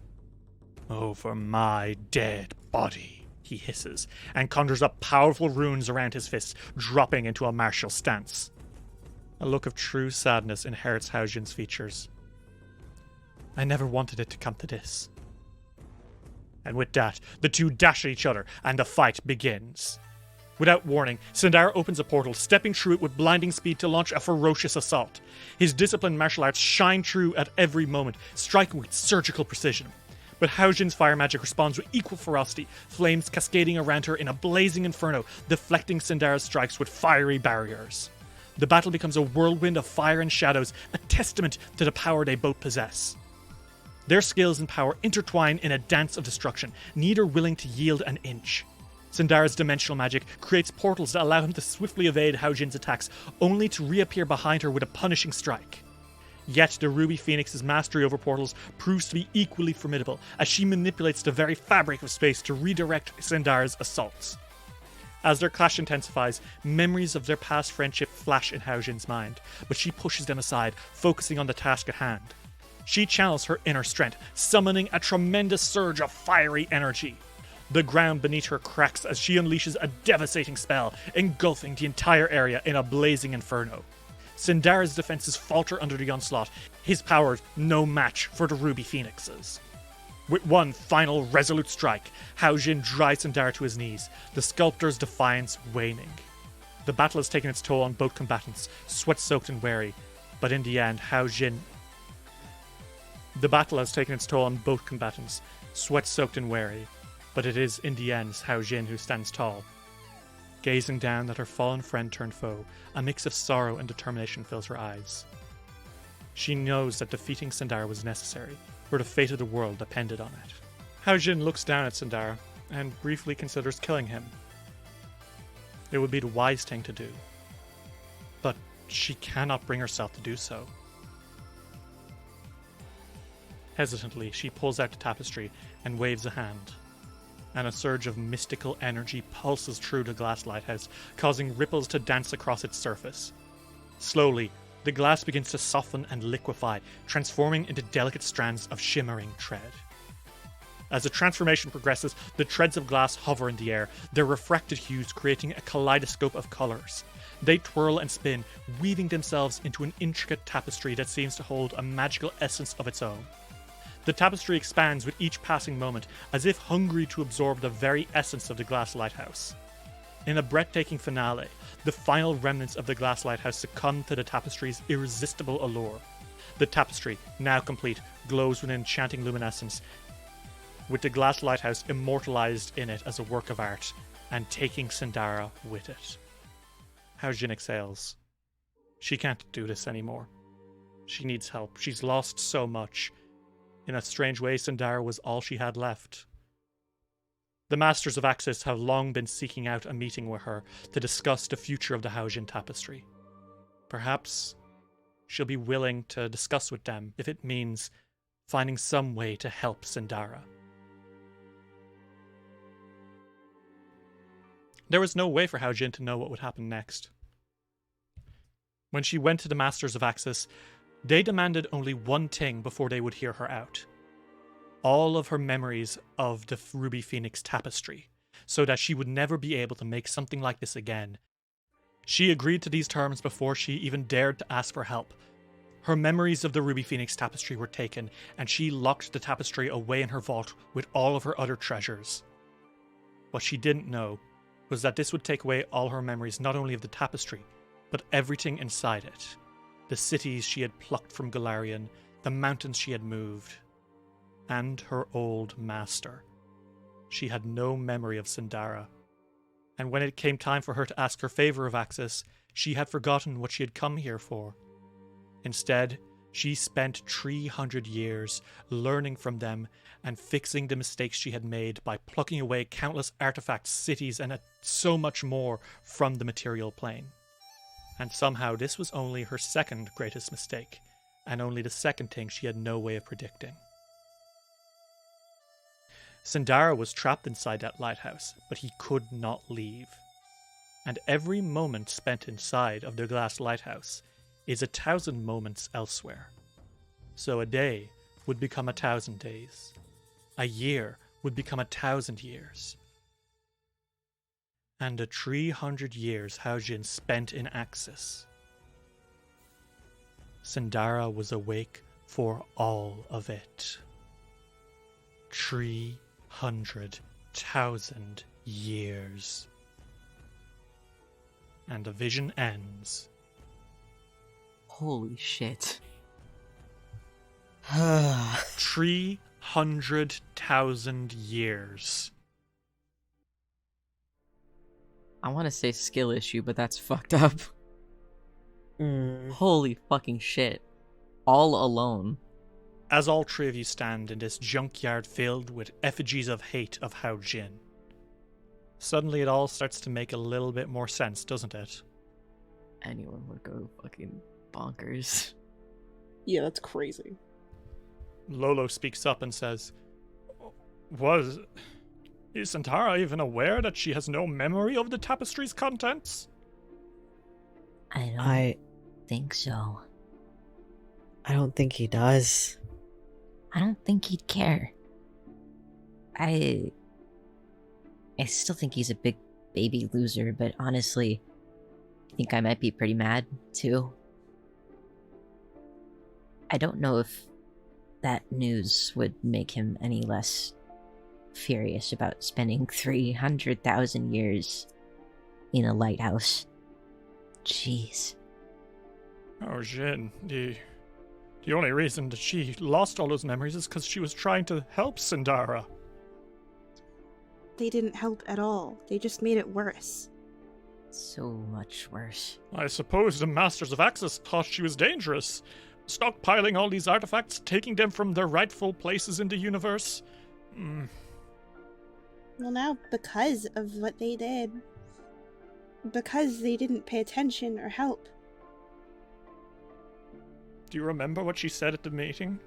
A: Over my dead body, he hisses, and conjures up powerful runes around his fists, dropping into a martial stance. A look of true sadness inherits Haojin's features. I never wanted it to come to this. And with that, the two dash at each other, and the fight begins. Without warning, Sindara opens a portal, stepping through it with blinding speed to launch a ferocious assault. His disciplined martial arts shine through at every moment, striking with surgical precision. But Haojin's fire magic responds with equal ferocity, flames cascading around her in a blazing inferno, deflecting Sindara's strikes with fiery barriers. The battle becomes a whirlwind of fire and shadows, a testament to the power they both possess. Their skills and power intertwine in a dance of destruction, neither willing to yield an inch. Sindara's dimensional magic creates portals that allow him to swiftly evade Haojin's attacks, only to reappear behind her with a punishing strike. Yet the Ruby Phoenix's mastery over portals proves to be equally formidable, as she manipulates the very fabric of space to redirect Sindara's assaults. As their clash intensifies, memories of their past friendship flash in Haojin's mind, but she pushes them aside, focusing on the task at hand. She channels her inner strength, summoning a tremendous surge of fiery energy. The ground beneath her cracks as she unleashes a devastating spell, engulfing the entire area in a blazing inferno. Sindara's defenses falter under the onslaught, his powers no match for the Ruby Phoenix's. With one final resolute strike, Haojin drives Sindara to his knees, the sculptor's defiance waning. The battle has taken its toll on both combatants, sweat-soaked and weary, but in the end, but it is, in the end, Haojin who stands tall. Gazing down at her fallen friend turned foe, a mix of sorrow and determination fills her eyes. She knows that defeating Sindara was necessary, for the fate of the world depended on it. Haojin looks down at Sindara, and briefly considers killing him. It would be the wise thing to do. But she cannot bring herself to do so. Hesitantly, she pulls out the tapestry and waves a hand. And a surge of mystical energy pulses through the glass lighthouse, causing ripples to dance across its surface. Slowly, the glass begins to soften and liquefy, transforming into delicate strands of shimmering thread. As the transformation progresses, the threads of glass hover in the air, their refracted hues creating a kaleidoscope of colors. They twirl and spin, weaving themselves into an intricate tapestry that seems to hold a magical essence of its own. The tapestry expands with each passing moment, as if hungry to absorb the very essence of the glass lighthouse. In a breathtaking finale, the final remnants of the glass lighthouse succumb to the tapestry's irresistible allure. The tapestry, now complete, glows with an enchanting luminescence, with the glass lighthouse immortalized in it as a work of art, and taking Sindara with it. Haojin exhales. She can't do this anymore. She needs help. She's lost so much. In a strange way, Sindara was all she had left. The Masters of Axis have long been seeking out a meeting with her to discuss the future of the Haojin tapestry. Perhaps she'll be willing to discuss with them if it means finding some way to help Sindara. There was no way for Haojin to know what would happen next. When she went to the Masters of Axis, they demanded only one thing before they would hear her out. All of her memories of the Ruby Phoenix tapestry, so that she would never be able to make something like this again. She agreed to these terms before she even dared to ask for help. Her memories of the Ruby Phoenix tapestry were taken, and she locked the tapestry away in her vault with all of her other treasures. What she didn't know was that this would take away all her memories not only of the tapestry, but everything inside it. The cities she had plucked from Golarion, the mountains she had moved, and her old master. She had no memory of Sindara, and when it came time for her to ask her favor of Axis, she had forgotten what she had come here for. Instead, she spent 300 years learning from them and fixing the mistakes she had made by plucking away countless artifacts, cities, and so much more from the material plane. And somehow this was only her second greatest mistake, and only the second thing she had no way of predicting. Sindara was trapped inside that lighthouse, but he could not leave. And every moment spent inside of the glass lighthouse is 1,000 moments elsewhere. So a day would become 1,000 days. A year would become 1,000 years. And the 300 years Haojin spent in Axis, Sindara was awake for all of it. 300,000 years. And the vision ends.
B: Holy shit.
A: 300,000 years.
B: I want to say skill issue, but that's fucked up. Holy fucking shit. All alone.
A: As all three of you stand in this junkyard filled with effigies of hate of Haojin, suddenly it all starts to make a little bit more sense, doesn't it?
B: Anyone would go fucking bonkers.
C: Yeah, that's crazy.
A: Lolo speaks up and says, Is Sindara even aware that she has no memory of the tapestry's contents?
F: I don't think so.
D: I don't think he does.
F: I don't think he'd care. I still think he's a big baby loser, but honestly, I think I might be pretty mad, too. I don't know if that news would make him any less furious about spending 300,000 years in a lighthouse. Jeez.
A: Oh, Jin, the only reason that she lost all those memories is because she was trying to help Sindara.
E: They didn't help at all. They just made it worse.
F: So much worse.
A: I suppose the Masters of Axis thought she was dangerous, stockpiling all these artifacts, taking them from their rightful places in the universe.
E: Well, now, because of what they did, because they didn't pay attention or help.
A: Do you remember what she said at the meeting?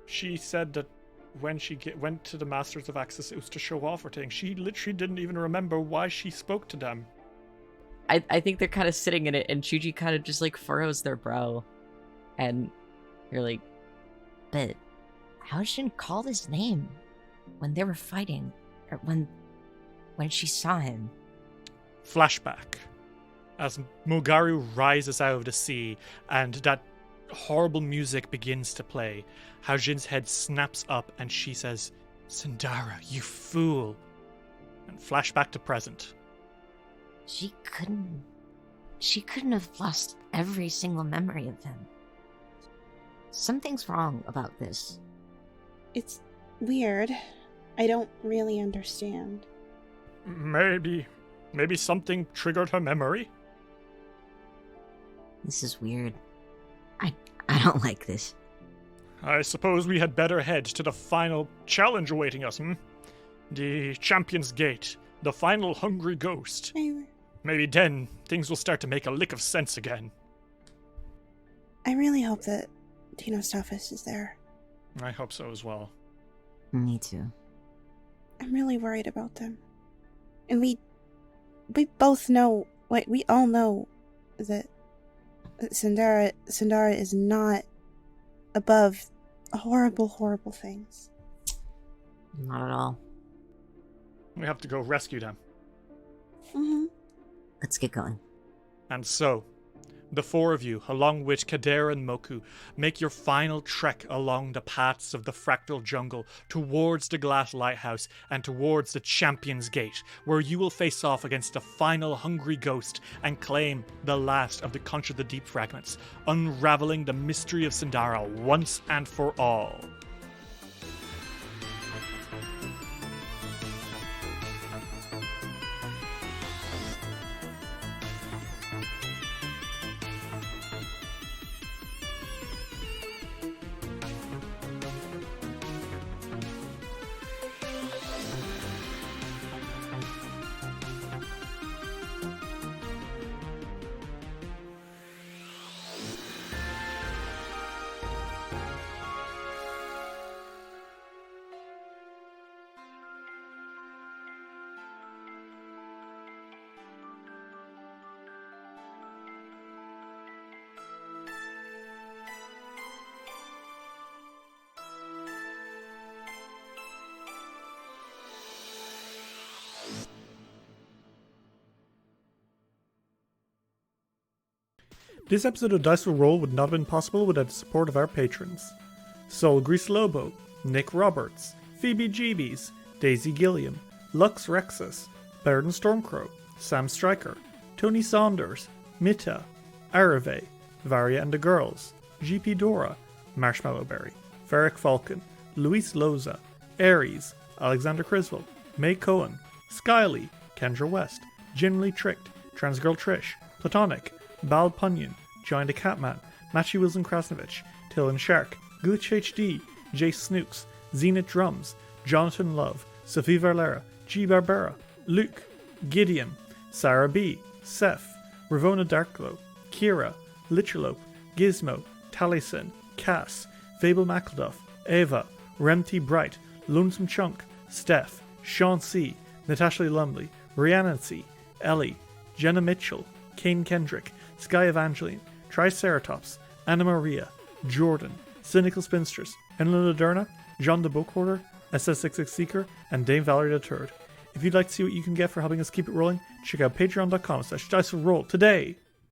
A: She said that when she went to the Masters of Axis, it was to show off her thing. She literally didn't even remember why she spoke to them.
B: I think they're kind of sitting in it, and Chuji kind of just like furrows their brow. And you're like,
F: But how did she call his name when they were fighting? Or when she saw him?
A: Flashback. As Mugaru rises out of the sea and that horrible music begins to play, Haojin's head snaps up and she says, Sindara, you fool. And flashback to present.
F: She couldn't have lost every single memory of him. Something's wrong about this.
E: It's weird. I don't really understand.
A: Maybe something triggered her memory?
F: This is weird. I don't like this.
A: I suppose we had better head to the final challenge awaiting us, The Champion's Gate, the final hungry ghost. Maybe then things will start to make a lick of sense again.
E: I really hope that Tino's toughest is there.
A: I hope so as well.
F: Me too.
E: I'm really worried about them. And we both know, we all know that Sindara is not above horrible, horrible things.
F: Not at all.
A: We have to go rescue them.
E: Mm-hmm.
F: Let's get going.
A: And so, the four of you, along with Kadera and Mokku, make your final trek along the paths of the Fractal Jungle towards the Glass Lighthouse and towards the Champion's Gate, where you will face off against the final hungry ghost and claim the last of the Conch of the Deep fragments, unraveling the mystery of Sindara once and for all. This episode of Dice Will Roll would not have been possible without the support of our patrons. Sol Grease Lobo, Nick Roberts, Phoebe Jeebies, Daisy Gilliam, Lux Rexus, Baird Stormcrow, Sam Stryker, Tony Saunders, Mita, Arave, Varia and the Girls, GP Dora, Marshmallowberry, Ferric Falcon, Luis Loza, Aries, Alexander Criswell, May Cohen, Skyly, Kendra West, Generally Tricked, Transgirl Trish, Platonic, Bal Punyon, Giant the Catman, Matthew Wilson Krasnovich, Tillen Shark, Glitch HD, Jay Snooks, Zenith Drums, Jonathan Love, Sophie Valera, G. Barbera, Luke, Gideon, Sarah B., Seth, Ravona Darkglow, Kira, Lichalope, Gizmo, Taliesin, Cass, Fable McElduff, Ava, Remty Bright, Lonesome Chunk, Steph, Sean C., Natasha Lumley, Rhiannon C., Ellie, Jenna Mitchell, Kane Kendrick, Sky Evangeline, Triceratops, Anna Maria, Jordan, Cynical Spinsters, Enlil Laderna, John the Book Hoarder, SS66 Seeker, and Dame Valerie III. If you'd like to see what you can get for helping us keep it rolling, check out patreon.com/diceroll today.